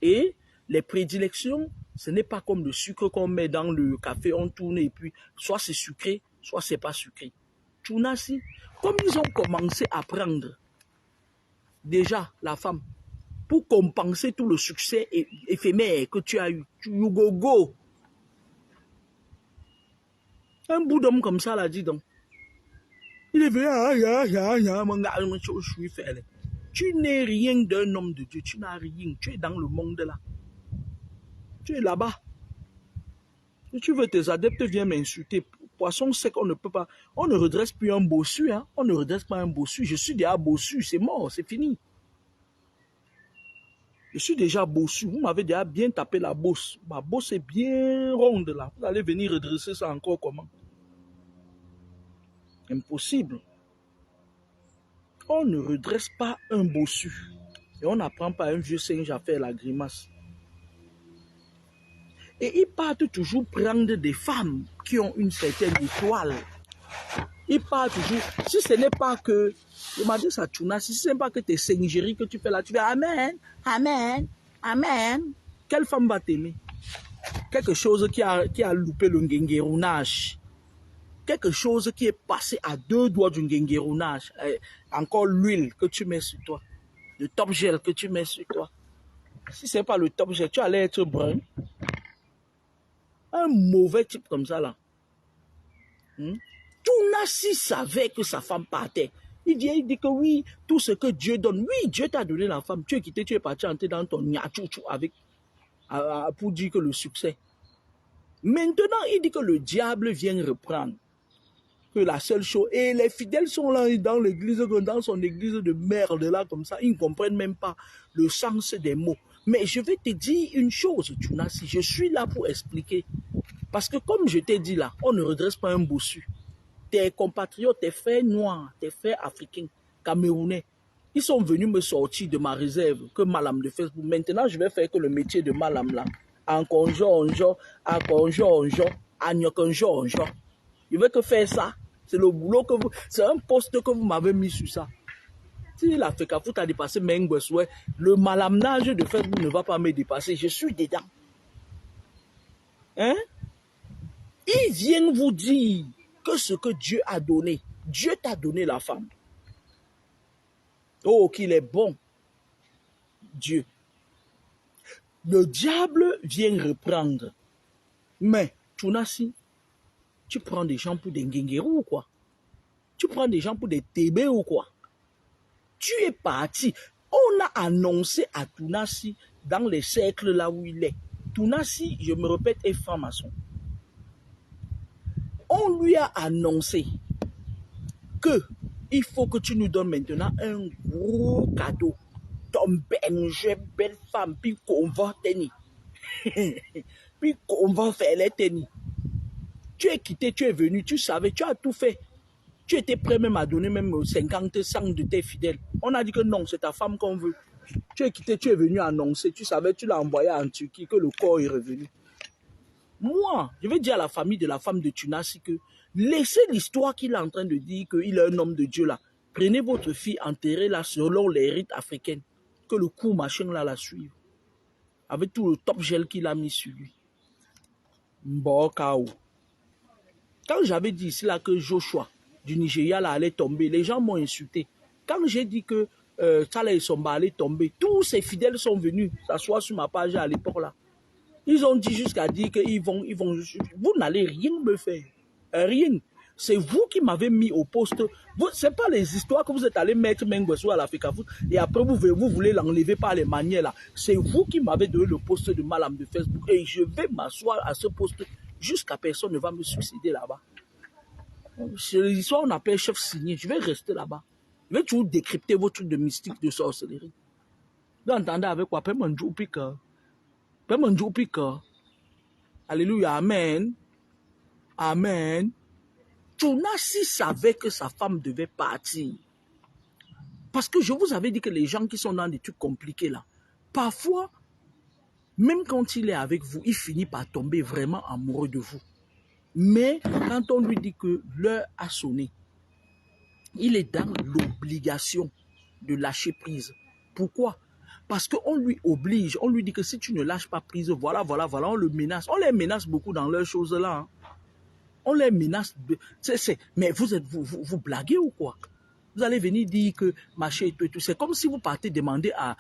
Et les prédilections, ce n'est pas comme le sucre qu'on met dans le café, on tourne et puis soit c'est sucré, soit c'est pas sucré. Tounassi, comme ils ont commencé à prendre déjà la femme, pour compenser tout le succès éphémère que tu as eu, you go. Un bout d'homme comme ça l'a dit donc. Il est venu, tu n'es rien d'un homme de Dieu, tu n'as rien, tu es dans le monde là. Tu es là-bas. Si tu veux, tes adeptes viennent m'insulter. Poisson sec, on ne peut pas. On ne redresse plus un bossu, hein. On ne redresse pas un bossu. Je suis déjà bossu, c'est mort, c'est fini. Je suis déjà bossu. Vous m'avez déjà bien tapé la bosse. Ma bosse est bien ronde là. Vous allez venir redresser ça encore comment? Impossible. On ne redresse pas un bossu. Et on n'apprend pas un vieux singe à faire la grimace. Et ils partent toujours prendre des femmes qui ont une certaine étoile. Ils partent toujours. Si ce n'est pas que, je m'en dis ça, si ce n'est pas que tes singeries que tu fais là, tu fais Amen, Amen, Amen. Quelle femme va t'aimer? Quelque chose qui a loupé le ngengerounage. Quelque chose qui est passé à 2 doigts du ngengerounage. Encore l'huile que tu mets sur toi. Le top gel que tu mets sur toi. Si ce n'est pas le top gel, tu allais être brun. Un mauvais type comme ça là. Tounassi savait que sa femme partait. Il dit que oui, tout ce que Dieu donne. Oui, Dieu t'a donné la femme. Tu es quitté, tu es parti entrer dans ton nyachouchou avec pour dire que le succès. Maintenant, il dit que le diable vient reprendre. Que la seule chose. Et les fidèles sont là dans l'église, dans son église de merde là, comme ça. Ils ne comprennent même pas le sens des mots. Mais je vais te dire une chose, Tounassi. Je suis là pour expliquer. Parce que comme je t'ai dit là, on ne redresse pas un bossu. Tes compatriotes, tes frères noirs, tes frères africains, camerounais, ils sont venus me sortir de ma réserve que Malam de Facebook. Maintenant, je vais faire que le métier de Malam là. En conjo, en conjo, en nyokonjo. Je vais que faire ça. C'est le boulot que vous... C'est un poste que vous m'avez mis sur ça. Si la FECAFOOT a dépassé Mengweswe, le malamnage de Facebook ne va pas me dépasser. Je suis dedans. Hein? Ils viennent vous dire que ce que Dieu a donné, Dieu t'a donné la femme. Oh, qu'il est bon, Dieu. Le diable vient reprendre. Mais, Tounassi, tu prends des gens pour des ngengerou ou quoi? Tu prends des gens pour des tébés ou quoi? Tu es parti. On a annoncé à Tounassi dans les cercles là où il est. Tounassi, je me répète, est franc-maçon. On lui a annoncé que il faut que tu nous donnes maintenant un gros cadeau. Ton belle femme, puis qu'on va tenir. Puis qu'on va faire les tenir. Tu es quitté, tu es venu, tu savais, tu as tout fait. Tu étais prêt même à donner même 50 cents de tes fidèles. On a dit que non, c'est ta femme qu'on veut. Tu es quitté, tu es venu annoncer, tu savais, tu l'as envoyé en Turquie, que le corps est revenu. Moi, je vais dire à la famille de la femme de Tounassi que laissez l'histoire qu'il est en train de dire qu'il est un homme de Dieu là. Prenez votre fille, enterrez-la selon les rites africains. Que le coup machin là la suive. Avec tout le top gel qu'il a mis sur lui. Mbokao. Quand j'avais dit ici là que Joshua du Nigeria là allait tomber, les gens m'ont insulté. Quand j'ai dit que Tala et Somba allait tomber, tous ces fidèles sont venus s'asseoir sur ma page à l'époque là. Ils ont dit jusqu'à dire qu'ils vont... Vous n'allez rien me faire. Rien. C'est vous qui m'avez mis au poste. Ce n'est pas les histoires que vous êtes allé mettre Mengwesso à l'Africa Foot et après vous voulez l'enlever par les manières là. C'est vous qui m'avez donné le poste de Malam de Facebook et je vais m'asseoir à ce poste jusqu'à personne ne va me suicider là-bas. C'est l'histoire on appelle chef signé. Je vais rester là-bas. Je vais toujours décrypter vos trucs de mystique, de sorcellerie. Vous entendez avec quoi? Pèmanjou Pika. Pèmanjou Pika. Alléluia. Amen. Amen. Tunasi savait que sa femme devait partir. Parce que je vous avais dit que les gens qui sont dans des trucs compliqués là, parfois, même quand il est avec vous, il finit par tomber vraiment amoureux de vous. Mais quand on lui dit que l'heure a sonné, il est dans l'obligation de lâcher prise. Pourquoi? Parce qu'on lui oblige, on lui dit que si tu ne lâches pas prise, voilà, on le menace. On les menace beaucoup dans leurs choses là. Hein. On les menace. Mais vous blaguez ou quoi? Vous allez venir dire que machin et tout. C'est comme si vous partez demander à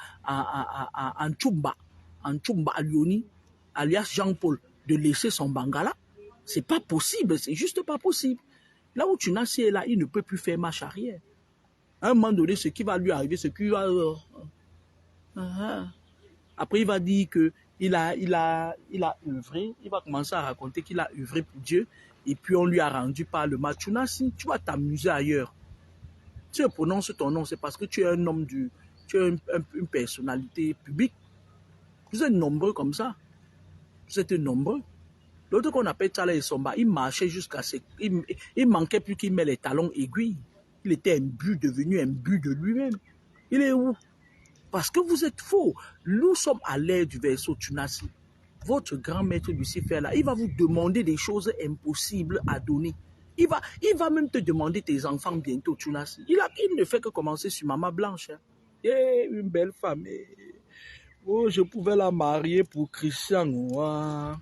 Nchumba, à Lyoni, alias Jean-Paul, de laisser son bangala. C'est pas possible, c'est juste pas possible. Là où tu nasses là, il ne peut plus faire marche arrière. À un moment donné, ce qui va lui arriver, ce qui va... Après, il va dire que il a œuvré, il va commencer à raconter qu'il a œuvré pour Dieu, et puis on lui a rendu par le mal. Tu vas t'amuser ailleurs. Tu prononces ton nom, c'est parce que tu es un homme tu es une personnalité publique. Vous êtes nombreux comme ça. Vous êtes nombreux. L'autre qu'on appelle Tala et Somba, il marchait jusqu'à ce... Il manquait plus qu'il mette les talons aiguilles. Il était devenu un but de lui-même. Il est où? Parce que vous êtes faux. Nous sommes à l'ère du verseau Tunasi. Votre grand maître Lucifer, là, il va vous demander des choses impossibles à donner. Il va même te demander tes enfants bientôt, Tunasi. Il ne fait que commencer sur Maman Blanche. Hein. Et une belle femme. Oh, je pouvais la marier pour Christian. Hein.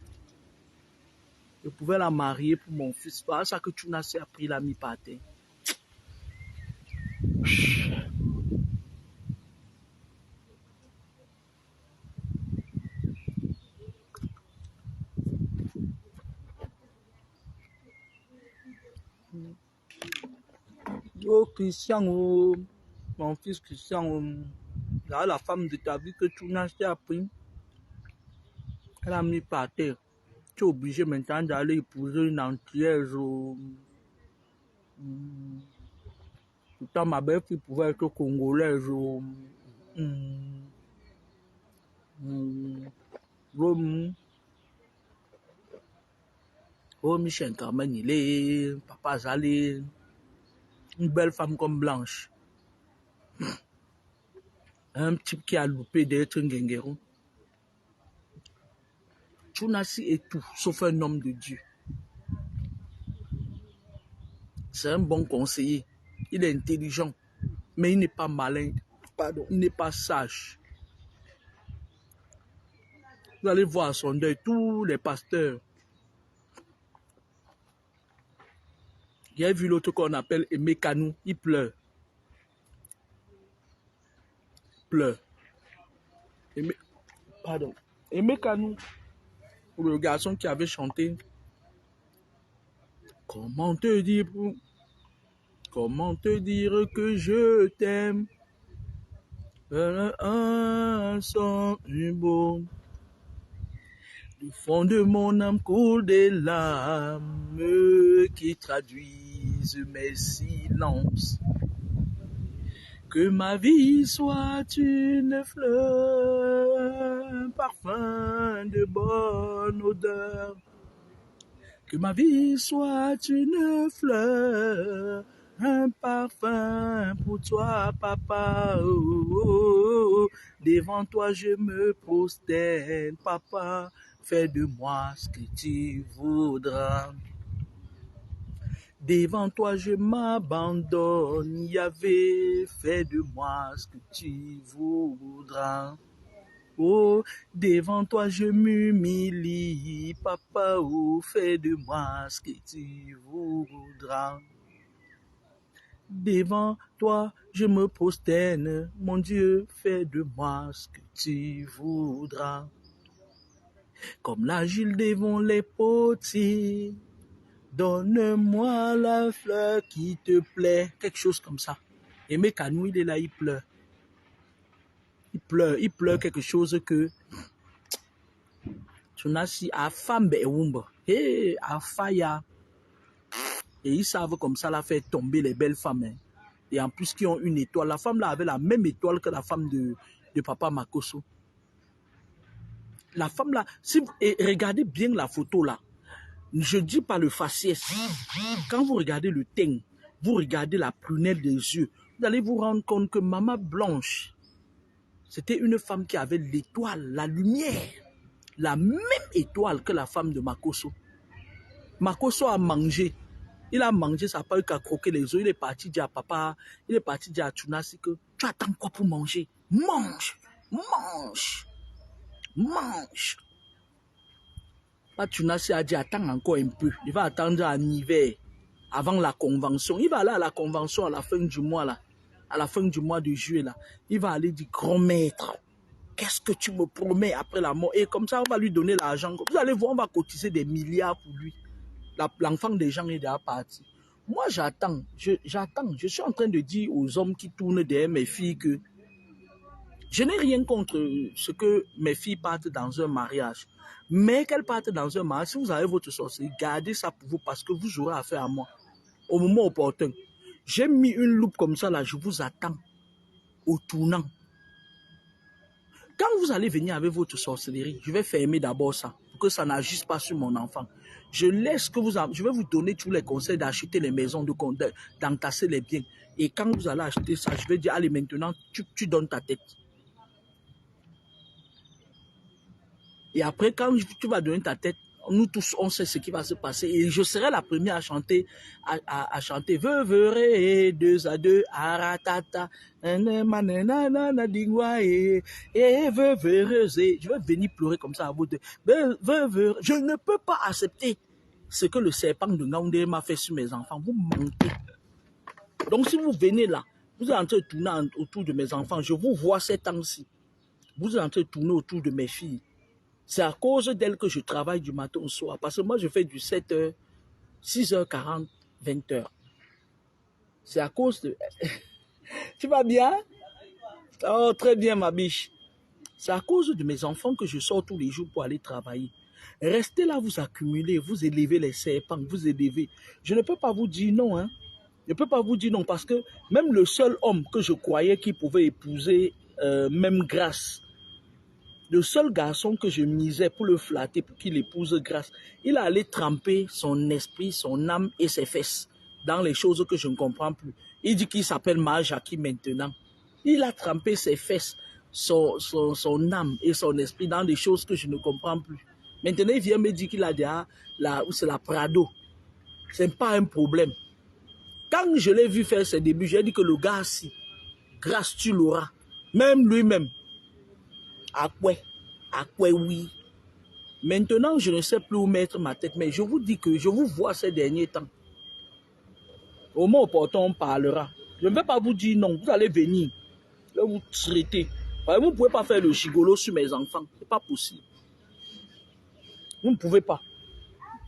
Je pouvais la marier pour mon fils. C'est ça que Tunasi a pris la mis par terre. Oh, Christian, oh, mon fils Christian, oh, là, la femme de ta vie que Tunasi a pris, elle a mis par terre. Tu es obligé maintenant d'aller épouser une antillaise. Oh. Pourtant, ma belle-fille pouvait être congolaise. Oh. Oh, Michel Carmen, il est, papa Zalé, une belle femme comme Blanche. Un type qui a loupé d'être un guingueron. Tunasi est tout, sauf un homme de Dieu. C'est un bon conseiller. Il est intelligent, mais il n'est pas malin. Pardon, il n'est pas sage. Vous allez voir à son deuil tous les pasteurs. J'ai vu l'autre qu'on appelle Aimé Kanou, il pleure. Aimé Kanou, le garçon qui avait chanté. Comment te dire que je t'aime? Un son beau. Du fond de mon âme coule des larmes qui traduisent mes silences. Que ma vie soit une fleur, un parfum de bonne odeur. Que ma vie soit une fleur, un parfum pour toi, papa. Oh, oh, oh. Devant toi, je me prosterne, papa. Fais de moi ce que tu voudras. Devant toi, je m'abandonne, Yahvé, fais de moi ce que tu voudras. Oh, devant toi, je m'humilie, papa, oh, fais de moi ce que tu voudras. Devant toi, je me prosterne, mon Dieu, fais de moi ce que tu voudras. comme l'argile devant les potiers. Donne-moi la fleur qui te plaît. Quelque chose comme ça. Et Mekanou, il est là, il pleure. Il pleure quelque chose que tu n'as si à femme à faya. Et ils savent comme ça la faire tomber les belles femmes. Hein. Et en plus qui ont une étoile. La femme là avait la même étoile que la femme de Papa Makosso. La femme là, si vous, et regardez bien la photo là. Je dis pas le faciès. Quand vous regardez le teint, vous regardez la prunelle des yeux, vous allez vous rendre compte que Maman Blanche, c'était une femme qui avait l'étoile, la lumière, la même étoile que la femme de Makosso. Makosso a mangé. Il a mangé, ça n'a pas eu qu'à croquer les os. Il est parti dire à papa, il est parti dire à Tunasi que tu attends quoi pour manger? Mange, mange, mange. Tunasi a dit attends encore un peu. Il va attendre en hiver, avant la convention. Il va aller à la convention à la fin du mois là, à la fin du mois de juillet là. Il va aller dire grand maître, qu'est-ce que tu me promets après la mort? Et comme ça on va lui donner l'argent. Vous allez voir, on va cotiser des milliards pour lui. L'enfant des gens est déjà parti. Moi j'attends. Je suis en train de dire aux hommes qui tournent derrière mes filles que je n'ai rien contre ce que mes filles partent dans un mariage. Mais qu'elles partent dans un mariage, si vous avez votre sorcellerie, gardez ça pour vous parce que vous aurez affaire à moi au moment opportun. J'ai mis une loupe comme ça là, je vous attends au tournant. Quand vous allez venir avec votre sorcellerie, je vais fermer d'abord ça pour que ça n'agisse pas sur mon enfant. Je vais vous donner tous les conseils d'acheter les maisons, d'entasser les biens. Et quand vous allez acheter ça, je vais dire, allez maintenant, tu donnes ta tête. Et après, quand tu vas donner ta tête, nous tous, on sait ce qui va se passer. Et je serai la première à chanter, à chanter. Veuveré, 2 à 2, aratata, et je vais venir pleurer comme ça à vous deux. Je ne peux pas accepter ce que le serpent de Ngaoundé m'a fait sur mes enfants. Vous mentez. Donc si vous venez là, vous êtes en train de tourner autour de mes enfants, je vous vois ces temps-ci. Vous êtes en train de tourner autour de mes filles. C'est à cause d'elle que je travaille du matin au soir. Parce que moi, je fais du 7h, 6h40, 20h. C'est à cause de... Tu vas bien? Oh, très bien, ma biche. C'est à cause de mes enfants que je sors tous les jours pour aller travailler. Restez là, vous accumulez, vous élevez les serpents, vous élevez. Je ne peux pas vous dire non, hein. Je ne peux pas vous dire non parce que même le seul homme que je croyais qui pouvait épouser, même Grâce, le seul garçon que je misais pour le flatter, pour qu'il épouse Grâce, il a allé tremper son esprit, son âme et ses fesses dans les choses que je ne comprends plus. Il dit qu'il s'appelle Mahajaki maintenant. Il a trempé ses fesses, son âme et son esprit dans des choses que je ne comprends plus. Maintenant, il vient me dire qu'il a déjà c'est la Prado. Ce n'est pas un problème. Quand je l'ai vu faire ses débuts, j'ai dit que le gars, si, Grâce, tu l'auras. Même lui-même. À quoi, oui. Maintenant, je ne sais plus où mettre ma tête, mais je vous dis que je vous vois ces derniers temps. Au moment opportun, on parlera. Je ne vais pas vous dire non, vous allez venir. Je vais vous traiter. Vous ne pouvez pas faire le gigolo sur mes enfants. Ce n'est pas possible. Vous ne pouvez pas.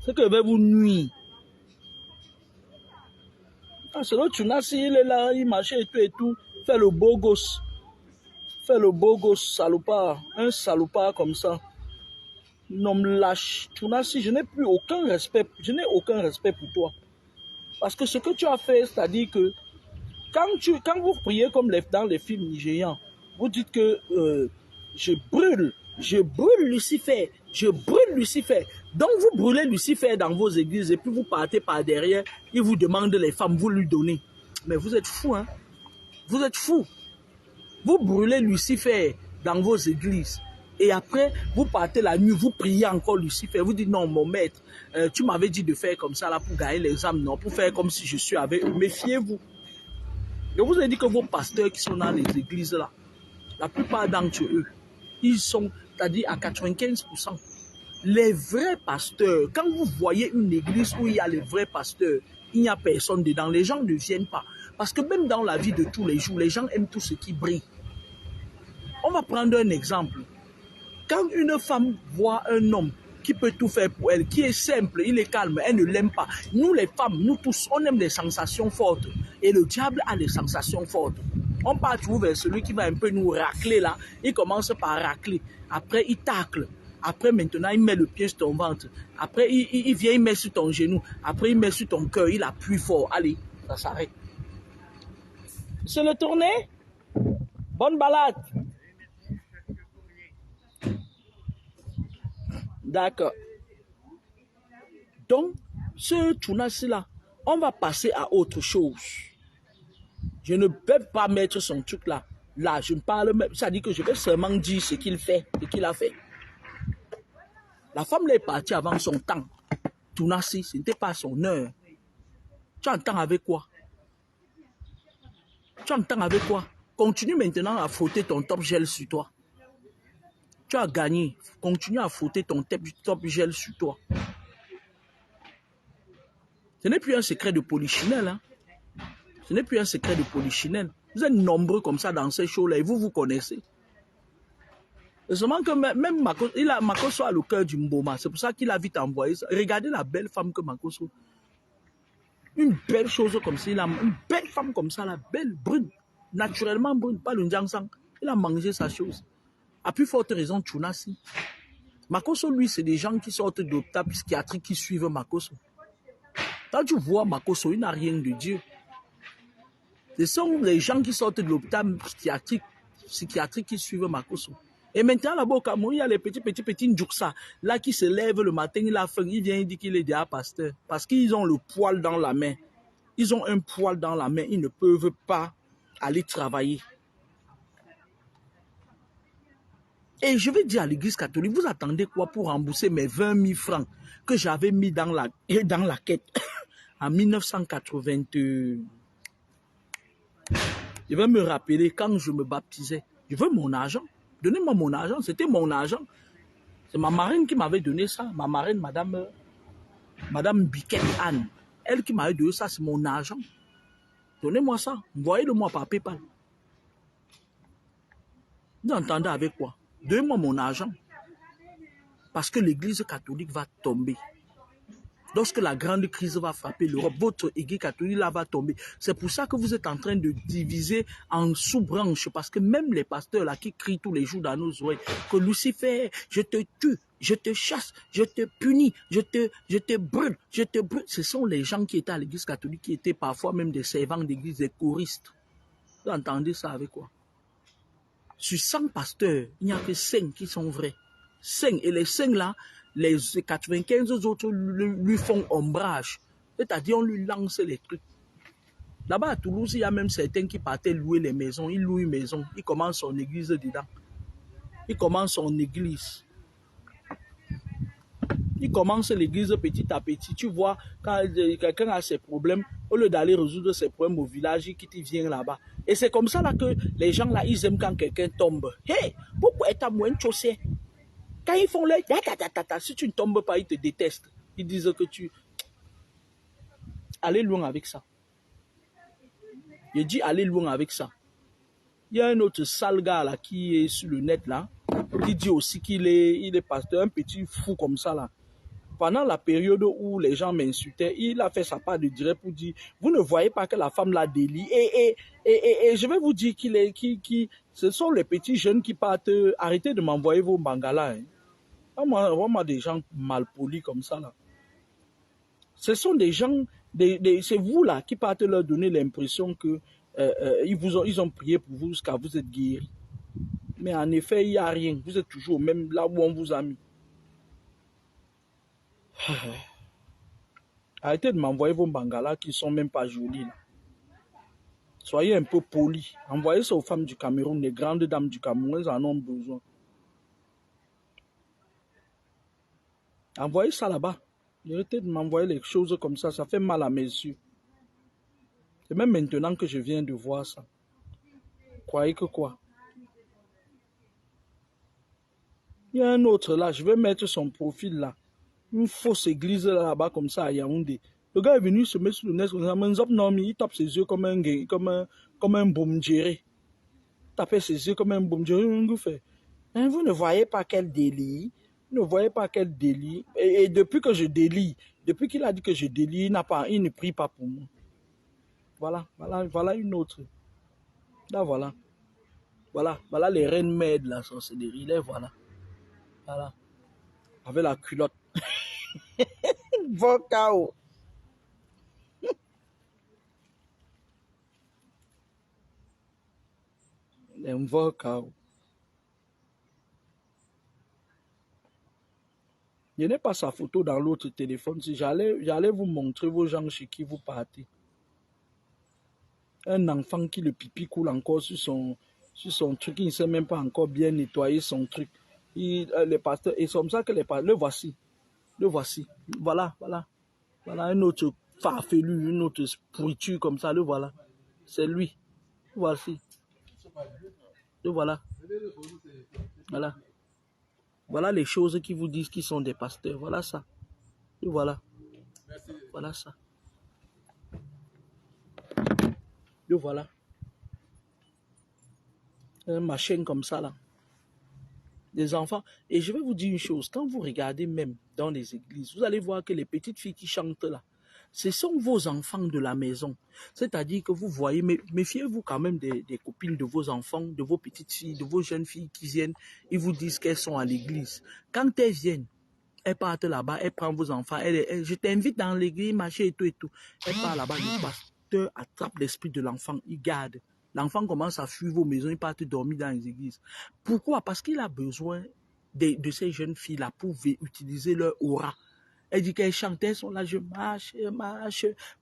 C'est que je vais vous nuire. C'est l'autre Tunasi, il est là, il marche et tout. Fait le beau gosse. Fait le beau gosse, salopard. Un salopard comme ça. Non, me lâche. Tunasi, je n'ai plus aucun respect. Je n'ai aucun respect pour toi. Parce que ce que tu as fait, c'est-à-dire que quand vous priez comme dans les films nigérians, vous dites que je brûle Lucifer, je brûle Lucifer. Donc vous brûlez Lucifer dans vos églises et puis vous partez par derrière, il vous demande les femmes, vous lui donnez. Mais vous êtes fous, hein? Vous êtes fous. Vous brûlez Lucifer dans vos églises. Et après, vous partez la nuit, vous priez encore Lucifer. Vous dites non, mon maître, tu m'avais dit de faire comme ça là pour gagner les âmes, non, pour faire comme si je suis avec eux. Méfiez-vous. Je vous ai dit que vos pasteurs qui sont dans les églises là, la plupart d'entre eux, ils sont, c'est-à-dire à 95%. Les vrais pasteurs, quand vous voyez une église où il y a les vrais pasteurs, il n'y a personne dedans, les gens ne viennent pas. Parce que même dans la vie de tous les jours, les gens aiment tout ce qui brille. On va prendre un exemple. Quand une femme voit un homme qui peut tout faire pour elle, qui est simple, il est calme, elle ne l'aime pas. Nous les femmes, nous tous, on aime les sensations fortes. Et le diable a des sensations fortes. On part toujours vers celui qui va un peu nous racler là. Il commence par racler. Après, il tacle. Après, maintenant, il met le pied sur ton ventre. Après, il vient, il met sur ton genou. Après, il met sur ton cœur. Il appuie fort. Allez, ça s'arrête. C'est le tourné. Bonne balade. D'accord. Donc, ce tournage-là, on va passer à autre chose. Je ne peux pas mettre son truc là. Là, je ne parle même. Ça dit que je vais seulement dire ce qu'il fait, ce qu'il a fait. La femme là est partie avant son temps. Tournassi, ce n'était pas son heure. Tu entends avec quoi? Tu entends avec quoi? Continue maintenant à frotter ton top gel sur toi. Tu as gagné. Continue à frotter ton top gel sur toi. Ce n'est plus un secret de polichinelle. Hein? Ce n'est plus un secret de polichinelle. Vous êtes nombreux comme ça dans ces shows-là et vous vous connaissez. C'est seulement que même Makoso a le cœur du Mboma. C'est pour ça qu'il a vite envoyé ça. Regardez la belle femme que Makoso. Une belle chose comme ça. Une belle femme comme ça, la belle, brune. Naturellement brune, pas le Ndjangsang. Il a mangé sa chose. À plus forte raison, Tchounassi. Makoso, lui, c'est des gens qui sortent de l'hôpital psychiatrique qui suivent Makoso. Quand tu vois Makoso, il n'a rien de Dieu. Ce sont les gens qui sortent de l'hôpital psychiatrique qui suivent Makoso. Et maintenant, là-bas au Cameroun, il y a les petits Ndjouksa, là qui se lèvent le matin, il a faim, il vient, il dit qu'il est déjà pasteur. Parce qu'ils ont le poil dans la main. Ils ont un poil dans la main, ils ne peuvent pas aller travailler. Et je vais dire à l'église catholique, vous attendez quoi pour rembourser mes 20 000 francs que j'avais mis dans la quête en 1980. Je vais me rappeler quand je me baptisais. Je veux mon argent. Donnez-moi mon argent. C'était mon argent. C'est ma marraine qui m'avait donné ça. Ma marraine, madame Biquet Anne. Elle qui m'avait donné ça, c'est mon argent. Donnez-moi ça. Envoyez-le-moi par PayPal. Vous entendez avec quoi? Donnez-moi mon argent. Parce que l'église catholique va tomber. Lorsque la grande crise va frapper l'Europe, votre église catholique là va tomber. C'est pour ça que vous êtes en train de diviser en sous-branches. Parce que même les pasteurs là qui crient tous les jours dans nos oreilles que Lucifer, je te tue, je te chasse, je te punis, je te brûle, je te brûle. Ce sont les gens qui étaient à l'église catholique, qui étaient parfois même des servants d'église, des choristes. Vous entendez ça avec quoi? Sur 100 pasteurs, il n'y a que 5 qui sont vrais. 5. Et les 5 là, les 95 autres lui font ombrage. C'est-à-dire, on lui lance les trucs. Là-bas à Toulouse, il y a même certains qui partaient louer les maisons. Ils louent une maison. Ils commencent son église dedans. Ils commencent son église. Ils commencent l'église petit à petit. Tu vois, quand quelqu'un a ses problèmes, au lieu d'aller résoudre ses problèmes au village, il quitte, il vient là-bas. Et c'est comme ça là, que les gens là, ils aiment quand quelqu'un tombe. Hé, pourquoi est-ce moins chaussé? Quand ils font le si tu ne tombes pas, ils te détestent. Ils disent que tu... Allez loin avec ça. Je dis allez loin avec ça. Il y a un autre sale gars là qui est sur le net là, qui dit aussi qu'il est pasteur, un petit fou comme ça là. Pendant la période où les gens m'insultaient, il a fait sa part de direct pour dire, vous ne voyez pas que la femme l'a délie. Et je vais vous dire ce sont les petits jeunes qui partent, arrêtez de m'envoyer vos bangalas. Hein. Vraiment des gens malpolis comme ça là. Ce sont des gens, c'est vous là qui partez leur donner l'impression que ils ont prié pour vous jusqu'à vous êtes guéris. Mais en effet, il n'y a rien. Vous êtes toujours même là où on vous a mis. Arrêtez de m'envoyer vos bangalas qui ne sont même pas jolis. Là. Soyez un peu polis. Envoyez ça aux femmes du Cameroun, les grandes dames du Cameroun, elles en ont besoin. Envoyez ça là-bas. Arrêtez de m'envoyer les choses comme ça fait mal à mes yeux. C'est même maintenant que je viens de voir ça. Croyez que quoi? Il y a un autre là, je vais mettre son profil là. Une fausse église là-bas comme ça à Yaoundé. Le gars est venu se mettre sur le net, il tape ses yeux comme un boum géré. Il tape ses yeux comme un boum géré. Hein, vous ne voyez pas quel délit. Vous ne voyez pas quel délit. Et depuis que je délie, depuis qu'il a dit que je délie, il ne prie pas pour moi. Voilà une autre. Là, voilà les reines mères de la sorcellerie. Là, voilà. Avec la culotte. Vocao. Vocao. Je n'ai pas sa photo dans l'autre téléphone. Si j'allais vous montrer vos gens chez qui vous partez. Un enfant qui le pipi coule encore sur son truc. Il ne sait même pas encore bien nettoyer son truc. Les pasteurs, et c'est comme ça que les pasteurs, le voici. Voilà un autre farfelu, une autre pourriture comme ça, le voilà. C'est lui. Voici. Le voilà. Voilà les choses qui vous disent qu'ils sont des pasteurs. Voilà ça. Le voilà. Voilà ça. Le voilà. Un machin comme ça là. Des enfants. Et je vais vous dire une chose. Quand vous regardez même dans les églises, vous allez voir que les petites filles qui chantent là, ce sont vos enfants de la maison. C'est-à-dire que vous voyez, méfiez-vous quand même des copines de vos enfants, de vos petites filles, de vos jeunes filles qui viennent, ils vous disent qu'elles sont à l'église. Quand elles viennent, elles partent là-bas, elles prennent vos enfants, je t'invite dans l'église, machin et tout et tout. Elles partent là-bas, le pasteur attrape l'esprit de l'enfant, il garde. L'enfant commence à fuir vos maisons, il part dormir dans les églises. Pourquoi? Parce qu'il a besoin de ces jeunes filles-là pour utiliser leur aura. Elle dit qu'elles chantent, elles sont là, je marche,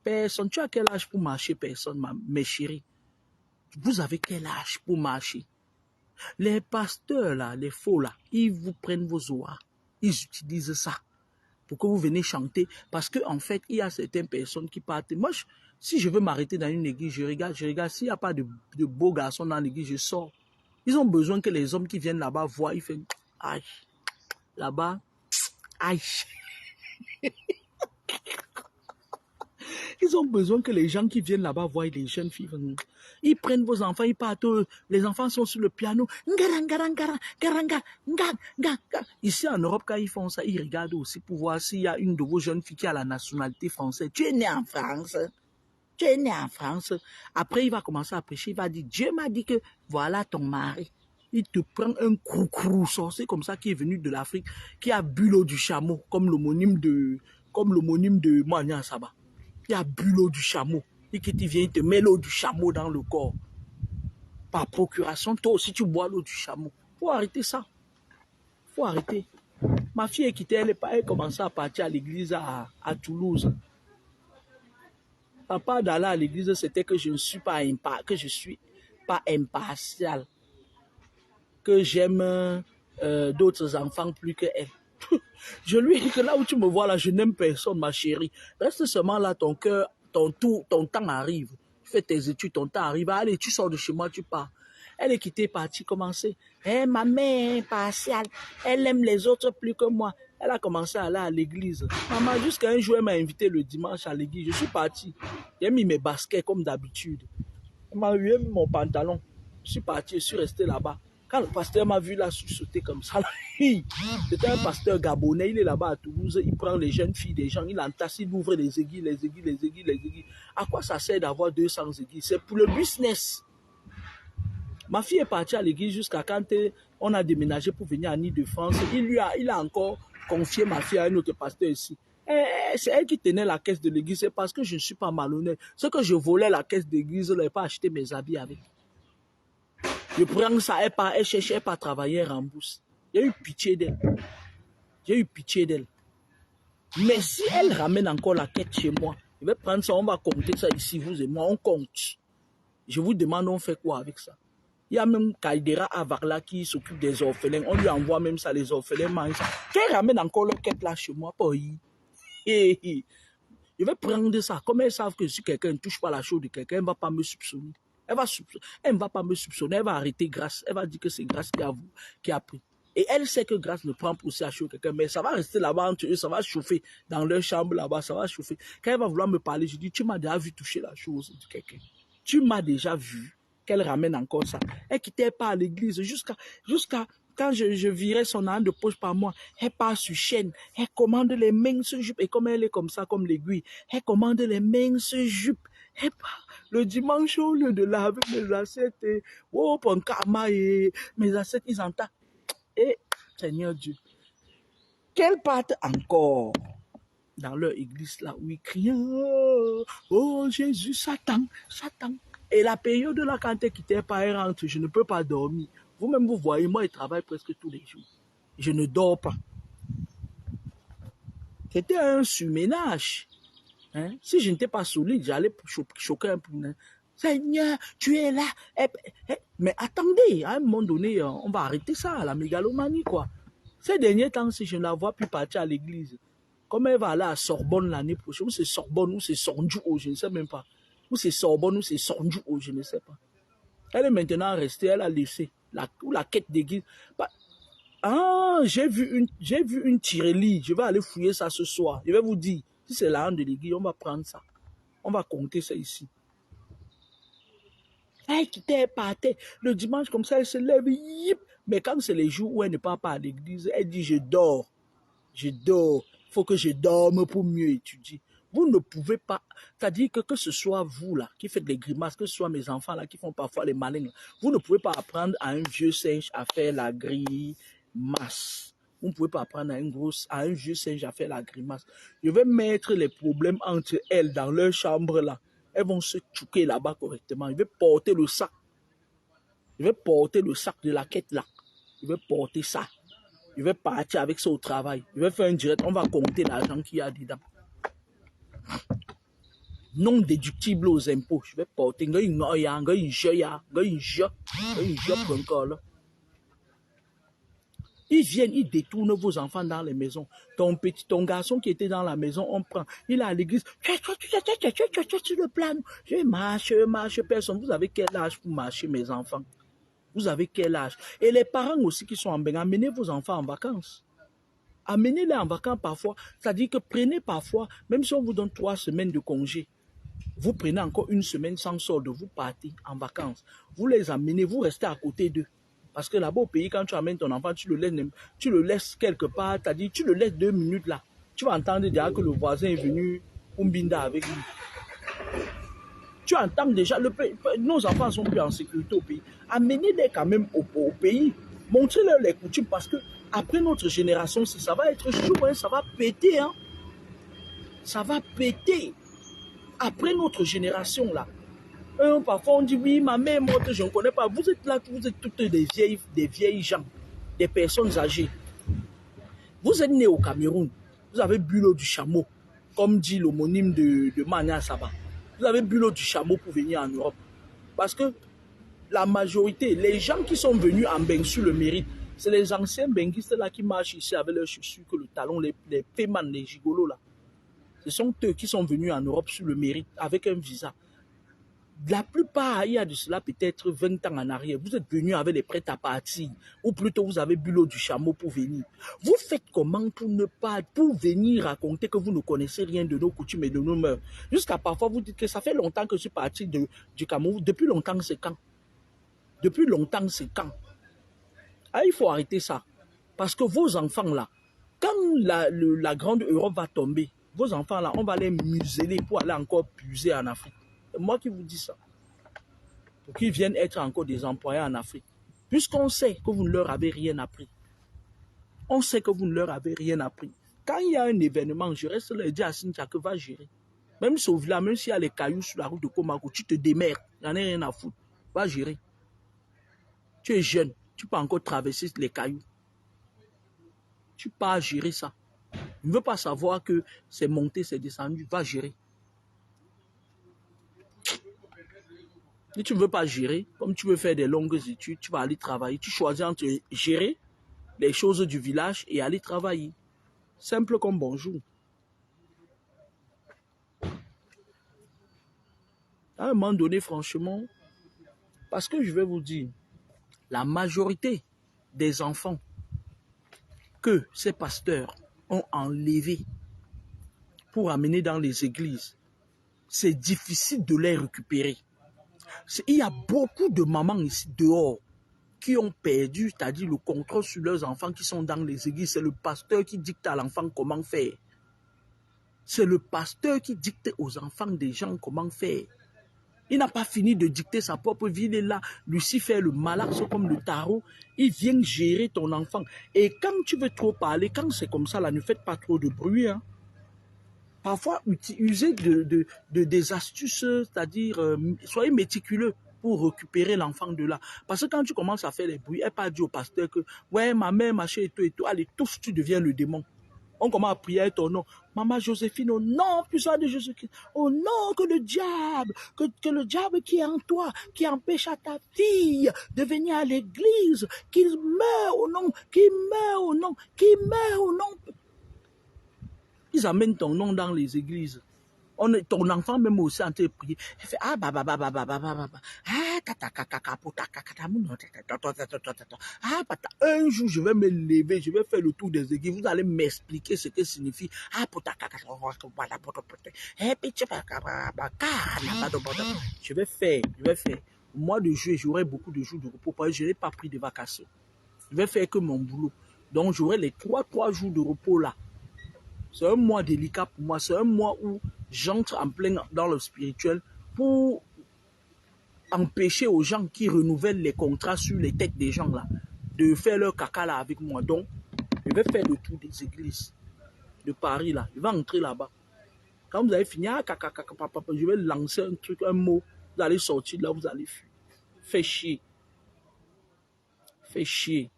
personne. Tu as quel âge pour marcher, personne, mes chéris? Vous avez quel âge pour marcher? Les pasteurs là, les faux là, ils vous prennent vos auras. Ils utilisent ça pour que vous venez chanter. Parce qu'en fait, il y a certaines personnes qui partent. Moi, si je veux m'arrêter dans une église, je regarde. S'il n'y a pas de beaux garçons dans l'église, je sors. Ils ont besoin que les hommes qui viennent là-bas voient. Ils font aïe. Là-bas, aïe. Ils ont besoin que les gens qui viennent là-bas voient les jeunes filles. Ils prennent vos enfants, ils partent. Les enfants sont sur le piano. Ici en Europe, quand ils font ça, ils regardent aussi pour voir s'il y a une de vos jeunes filles qui a la nationalité française. Tu es né en France. Tu es né en France. Après, il va commencer à prêcher. Il va dire, Dieu m'a dit que voilà ton mari. Il te prend un crou sorcier comme ça qui est venu de l'Afrique, qui a bu l'eau du chameau, comme l'homonyme de Moignan Saba. Il a bu l'eau du chameau. Et qui vient, il te met l'eau du chameau dans le corps. Par procuration, toi aussi tu bois l'eau du chameau. Faut arrêter ça. Faut arrêter. Ma fille est quittée, elle commençait à partir à l'église à Toulouse. À part d'aller à l'église, c'était que je ne suis pas impartial. Que j'aime d'autres enfants plus que elle. Je lui ai dit que là où tu me vois là, je n'aime personne, ma chérie. Reste seulement là, ton cœur, ton temps arrive. Tu fais tes études, ton temps arrive. Allez, tu sors de chez moi, tu pars. Elle est quittée, partie, commencer. Ma mère est impartiale. Elle aime les autres plus que moi. Elle a commencé à aller à l'église. Maman, jusqu'à un jour, elle m'a invité le dimanche à l'église. Je suis parti. J'ai mis mes baskets comme d'habitude. Elle m'a hué mon pantalon. Je suis parti, je suis resté là-bas. Quand le pasteur m'a vu là, sauter comme ça, c'était un pasteur gabonais, il est là-bas à Toulouse, il prend les jeunes filles des gens, il entasse, il ouvre les aiguilles. À quoi ça sert d'avoir 200 aiguilles? C'est pour le business. Ma fille est partie à l'église jusqu'à quand on a déménagé pour venir à Île-de-France. Il a encore confié ma fille à un autre pasteur ici. C'est elle qui tenait la caisse de l'église, c'est parce que je ne suis pas malhonnête. Ce que je volais la caisse d'église, je n'avais pas acheté mes habits avec. Je prends ça, elle cherchait pas à travailler, elle rembourse. J'ai eu pitié d'elle. Mais si elle ramène encore la quête chez moi, je vais prendre ça, on va compter ça ici, vous et moi, on compte. Je vous demande, on fait quoi avec ça? Il y a même Kaidera Avarla qui s'occupe des orphelins. On lui envoie même ça, les orphelins mangent ça. Qu'elle ramène encore leur quête là chez moi, pas y. Je vais prendre ça. Comme elles savent que si quelqu'un ne touche pas la chose de quelqu'un, elle ne va pas me soupçonner. Elle ne va pas me soupçonner, elle va arrêter Grâce. Elle va dire que c'est Grâce qui a pris. Et elle sait que Grâce ne prend pour ça chaud quelqu'un, mais ça va rester là-bas entre eux, ça va chauffer dans leur chambre là-bas, ça va chauffer. Quand elle va vouloir me parler, je dis, tu m'as déjà vu toucher la chose de quelqu'un. Tu m'as déjà vu qu'elle ramène encore ça. Elle quittait pas à l'église jusqu'à Quand je virais son argent de poche par mois, elle part sur chaîne, elle commande les minces jupes, et comme elle est comme ça, comme l'aiguille, elle commande les minces jupes. Elle part le dimanche au lieu de laver mes assiettes, et oh, pour un karma, et mes assiettes, ils entendent. Et, Seigneur Dieu, qu'elle parte encore dans leur église là où ils crient oh Jésus, Satan, Satan. Et la période là, quand elle quittait pas, elle rentre, je ne peux pas dormir. Vous-même, vous voyez, moi, je travaille presque tous les jours. Je ne dors pas. C'était un surménage. Hein? Si je n'étais pas solide, j'allais choquer un peu. Seigneur, tu es là. Mais attendez, à un moment donné, on va arrêter ça, la mégalomanie, quoi. Ces derniers temps, si je ne la vois plus partir à l'église, comme elle va aller à Sorbonne l'année prochaine, ou c'est Sorbonne, ou c'est Sonju, je ne sais même pas. Ou c'est Sorbonne, ou c'est Sonju, je ne sais pas. Elle est maintenant restée, elle a laissé la quête d'église. Ah, j'ai vu une tirelire. Je vais aller fouiller ça ce soir. Je vais vous dire, si c'est la de l'église, on va prendre ça. On va compter ça ici. Elle quittait, elle partait. Le dimanche, comme ça, elle se lève. Yip. Mais quand c'est les jours où elle ne part pas à l'église, elle dit, je dors. Je dors. Il faut que je dorme pour mieux étudier. Vous ne pouvez pas, c'est-à-dire que ce soit vous là, qui faites les grimaces, que ce soit mes enfants là, qui font parfois les malins, là, vous ne pouvez pas apprendre à un vieux singe à faire la grimace. Vous ne pouvez pas apprendre à un vieux singe à faire la grimace. Je vais mettre les problèmes entre elles dans leur chambre là. Elles vont se tchouquer là-bas correctement. Je vais porter le sac. Je vais porter le sac de la quête là. Je vais porter ça. Je vais partir avec ça au travail. Je vais faire un direct. On va compter l'argent qu'il y a dedans. Non déductible aux impôts. Je vais porter. Ils viennent, ils détournent vos enfants dans les maisons. Ton garçon qui était dans la maison, on prend. Il est à l'église. Tu le plan. Je marche, personne. Vous avez quel âge pour marcher, mes enfants? Vous avez quel âge? Et les parents aussi qui sont en bain, amenez vos enfants en vacances. Amenez-les en vacances parfois. C'est-à-dire que prenez parfois, même si on vous donne 3 semaines de congé, vous prenez encore 1 semaine sans solde, vous partez en vacances. Vous les amenez, vous restez à côté d'eux. Parce que là-bas au pays, quand tu amènes ton enfant, tu le laisses quelque part, c'est-à-dire tu le laisses 2 minutes là. Tu vas entendre déjà que le voisin est venu Umbinda avec lui. Tu entends déjà, nos enfants sont plus en sécurité au pays. Amenez-les quand même au pays. Montrez-leur les coutumes parce que après notre génération, ça va être chaud, hein, ça va péter. Hein. Ça va péter. Après notre génération là. Parfois on dit oui, ma mère est morte, je ne connais pas. Vous êtes là, vous êtes toutes des vieilles gens, des personnes âgées. Vous êtes nés au Cameroun, vous avez bu l'eau du chameau, comme dit l'homonyme de Mania Saba. Vous avez bu l'eau du chameau pour venir en Europe. Parce que la majorité, les gens qui sont venus en Bengue le mérite, c'est les anciens benguistes là qui marchent ici avec leurs chaussures, que le talon, les paiements, les gigolos là. Ce sont eux qui sont venus en Europe sur le mérite avec un visa. La plupart, il y a de cela peut-être 20 ans en arrière, vous êtes venus avec les prêts à partir, ou plutôt vous avez bu l'eau du chameau pour venir. Vous faites comment pour venir raconter que vous ne connaissez rien de nos coutumes et de nos mœurs? Jusqu'à parfois vous dites que ça fait longtemps que je suis parti du Cameroun. Depuis longtemps, c'est quand? Depuis longtemps, c'est quand? Ah, il faut arrêter ça. Parce que vos enfants là, quand la grande Europe va tomber, vos enfants là, on va les museler pour aller encore puiser en Afrique. C'est moi qui vous dis ça. Pour qu'ils viennent être encore des employés en Afrique. Puisqu'on sait que vous ne leur avez rien appris. On sait que vous ne leur avez rien appris. Quand il y a un événement, je reste leur dire à Cynthia que va gérer. Même si au village, même s'il y a les cailloux sur la route de Komako, tu te démerdes. Il n'y en a rien à foutre. Va gérer. Tu es jeune. Tu peux encore traverser les cailloux. Tu peux gérer ça. Je ne veux pas savoir que c'est monté, c'est descendu. Va gérer. Si tu ne veux pas gérer, comme tu veux faire des longues études, tu vas aller travailler. Tu choisis entre gérer les choses du village et aller travailler. Simple comme bonjour. À un moment donné, franchement, parce que je vais vous dire, la majorité des enfants que ces pasteurs ont enlevés pour amener dans les églises, c'est difficile de les récupérer. Il y a beaucoup de mamans ici dehors qui ont perdu, c'est-à-dire le contrôle sur leurs enfants qui sont dans les églises. C'est le pasteur qui dicte à l'enfant comment faire. C'est le pasteur qui dicte aux enfants des gens comment faire. Il n'a pas fini de dicter sa propre vie. Il est là. Lucifer, le malade, c'est comme le tarot. Il vient gérer ton enfant. Et quand tu veux trop parler, quand c'est comme ça, là, ne faites pas trop de bruit. Hein. Parfois, utilisez des astuces, c'est-à-dire, soyez méticuleux pour récupérer l'enfant de là. Parce que quand tu commences à faire des bruits, elle pas dit au pasteur que, ouais, ma mère, machin et tout, allez, tous, tu deviens le démon. On commence à prier à ton nom. Maman Joséphine, au nom puissant de Jésus-Christ, au nom que le diable qui est en toi, qui empêche à ta fille de venir à l'église, qu'il meure au nom, qu'il meure au nom, qu'il meure au nom. Ils amènent ton nom dans les églises. Ton enfant même aussi en train de prier. Il fait ah bah un jour je vais me lever, je vais faire le tour des églises. Vous allez m'expliquer ce que signifie je vais faire. Au mois de juillet, j'aurai beaucoup de jours de repos parce que je n'ai pas pris de vacances. Je vais faire que mon boulot. Donc j'aurai les 3 jours de repos là. C'est un mois délicat pour moi. C'est un mois où j'entre en plein dans le spirituel pour empêcher aux gens qui renouvellent les contrats sur les têtes des gens là de faire leur caca là avec moi. Donc, je vais faire le tour des églises de Paris là. Je vais entrer là-bas. Quand vous avez fini, je vais lancer un truc, un mot. Vous allez sortir de là, vous allez fuir. Fais chier. Fais chier.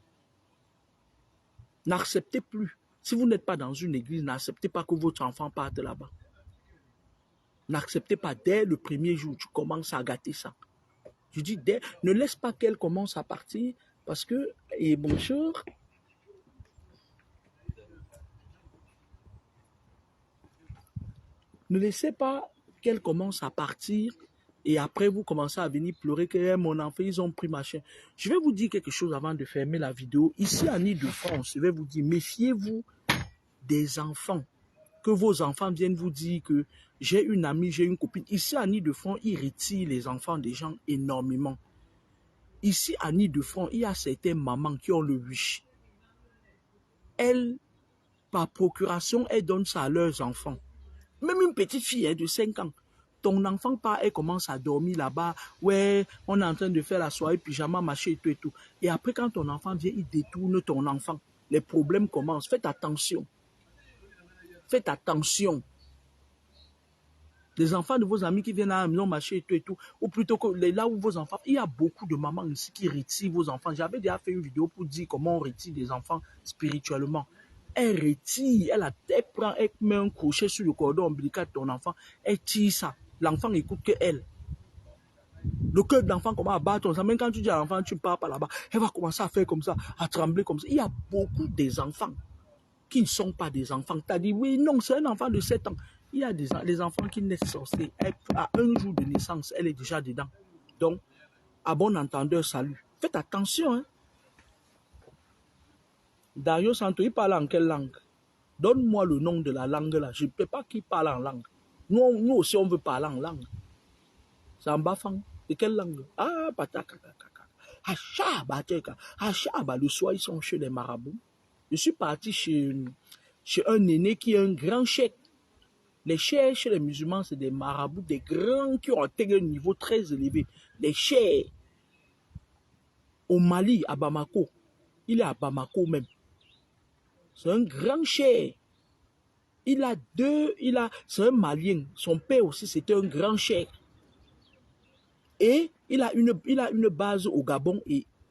N'acceptez plus. Si vous n'êtes pas dans une église, n'acceptez pas que votre enfant parte là-bas. N'acceptez pas dès le premier jour, tu commences à gâter ça. Je dis, ne laisse pas qu'elle commence à partir parce que, et bonjour, ne laissez pas qu'elle commence à partir et après vous commencez à venir pleurer que mon enfant, ils ont pris machin. Je vais vous dire quelque chose avant de fermer la vidéo. Ici en Île-de-France, je vais vous dire, méfiez-vous des enfants. Que vos enfants viennent vous dire que j'ai une amie, j'ai une copine. Ici en Île-de-France, ils retirent les enfants des gens énormément. Ici en Île-de-France, il y a certaines mamans qui ont le wish. Elles, par procuration, elles donnent ça à leurs enfants. Même une petite fille de 5 ans. Ton enfant part, elle commence à dormir là-bas. Ouais, on est en train de faire la soirée pyjama, machin et tout et tout. Et après, quand ton enfant vient, il détourne ton enfant. Les problèmes commencent. Faites attention. Faites attention. Les enfants de vos amis qui viennent à la maison, machin et tout, ou plutôt que là où vos enfants, il y a beaucoup de mamans ici qui retirent vos enfants. J'avais déjà fait une vidéo pour dire comment on retire des enfants spirituellement. Elle retire, elle prend, elle met un crochet sur le cordon ombilical de ton enfant, elle tire ça. L'enfant n'écoute que elle. Le cœur de l'enfant commence à battre. Même quand tu dis à l'enfant, tu ne pars pas là-bas, elle va commencer à faire comme ça, à trembler comme ça. Il y a beaucoup des enfants qui ne sont pas des enfants. Tu as dit, oui, non, c'est un enfant de 7 ans. Il y a des enfants qui naissent sorciers. À un jour de naissance, elle est déjà dedans. Donc, à bon entendeur, salut. Faites attention. Hein. Dario Santo, il parle en quelle langue? Donne-moi le nom de la langue là. Je ne peux pas qu'il parle en langue. Nous aussi, on veut parler en langue. C'est en bafang. De quelle langue? Ah, patakakaka. Achaba, le soir, ils sont chez les marabouts. Je suis parti chez un aîné qui est un grand cheikh. Les cheikhs chez les musulmans, c'est des marabouts, des grands qui ont atteint un niveau très élevé. Les cheikhs au Mali, à Bamako, il est à Bamako même. C'est un grand cheikh. C'est un Malien. Son père aussi, c'était un grand cheikh. Et il a une base au Gabon,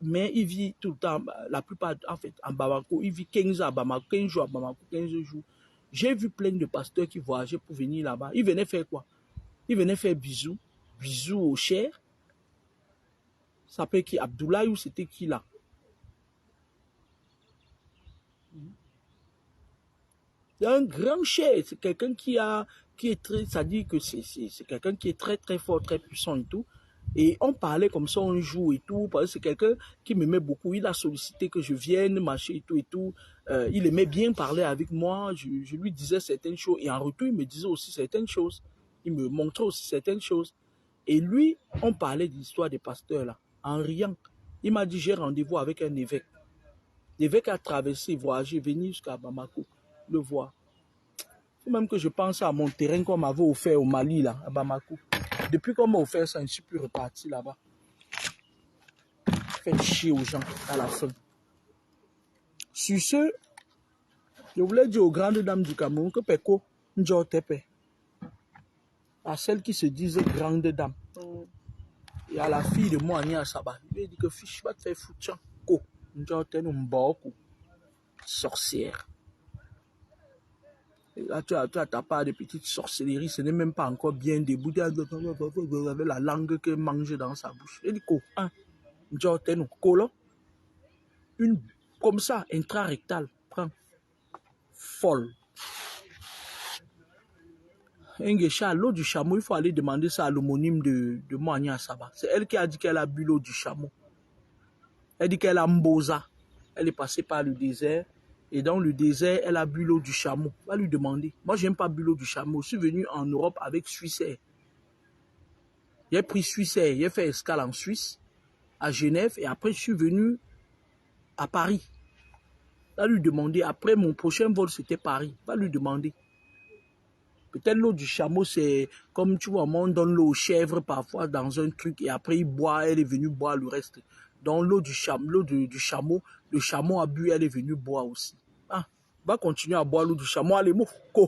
mais il vit tout le temps, la plupart, en fait, en Bamako. Il vit 15 à Bamako, 15 jours à Bamako, 15 jours. J'ai vu plein de pasteurs qui voyageaient pour venir là-bas. Ils venaient faire quoi? Ils venaient faire bisous au cheikh. Ça s'appelle qui? Abdoulaye ou c'était qui là? Il y a un grand cheikh. C'est quelqu'un qui est très, ça dit que c'est quelqu'un qui est très très fort, très puissant et tout. Et on parlait comme ça un jour et tout, parce que c'est quelqu'un qui m'aimait beaucoup. Il a sollicité que je vienne, marcher et tout et tout. Il aimait bien parler avec moi. Je lui disais certaines choses. Et en retour, il me disait aussi certaines choses. Il me montrait aussi certaines choses. Et lui, on parlait de l'histoire des pasteurs là, en riant. Il m'a dit, j'ai rendez-vous avec un évêque. L'évêque a traversé, voyagé, venu jusqu'à Bamako, le voir. C'est même que je pense à mon terrain qu'on m'avait offert au Mali, là, à Bamako. Depuis qu'on m'a offert ça, je ne suis plus reparti là-bas. Fait chier aux gens à la fin. Sur ce, je voulais dire aux grandes dames du Cameroun que Peko, Ndjotepe, à celles qui se disent grandes dames. Il y a la fille de moi, Nia Saba. Il lui a dit que fiche, va te faire foutre. Ko, Ndjotepe, Mboko, sorcière. Et là, tu as ta part de petite sorcellerie, ce n'est même pas encore bien débouté. Vous avez la langue que mange dans sa bouche. Il dit quoi? Une comme ça, intrarectale, prends. Folle. L'eau du chameau, il faut aller demander ça à l'homonyme de Moania Saba. C'est elle qui a dit qu'elle a bu l'eau du chameau. Elle dit qu'elle a mbosa. Elle est passée par le désert. Et dans le désert, elle a bu l'eau du chameau. Va lui demander. Moi, je n'aime pas bu l'eau du chameau. Je suis venu en Europe avec Suissair. J'ai pris Suissair. J'ai fait escale en Suisse, à Genève. Et après, je suis venu à Paris. Va lui demander. Après, mon prochain vol, c'était Paris. Va lui demander. Peut-être l'eau du chameau, c'est comme tu vois, on donne l'eau aux chèvres parfois dans un truc. Et après, il boit. Elle est venue boire le reste. Donc, l'eau du chameau, le chameau a bu, elle est venue boire aussi. Ah, va continuer à boire l'eau du chameau. Allez, moko.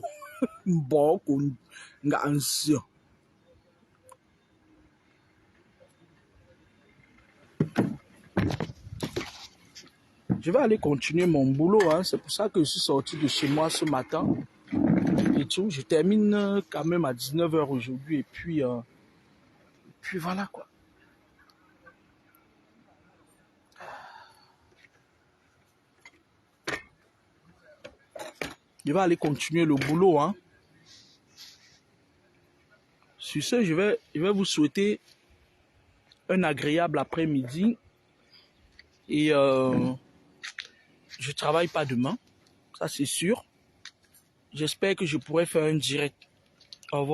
Je vais aller continuer mon boulot. Hein. C'est pour ça que je suis sorti de chez moi ce matin. Et tout. Je termine quand même à 19 h aujourd'hui. Et puis voilà quoi. Je vais aller continuer le boulot. Hein. Sur ce, je vais vous souhaiter un agréable après-midi. Et je ne travaille pas demain. Ça, c'est sûr. J'espère que je pourrai faire un direct. Au revoir.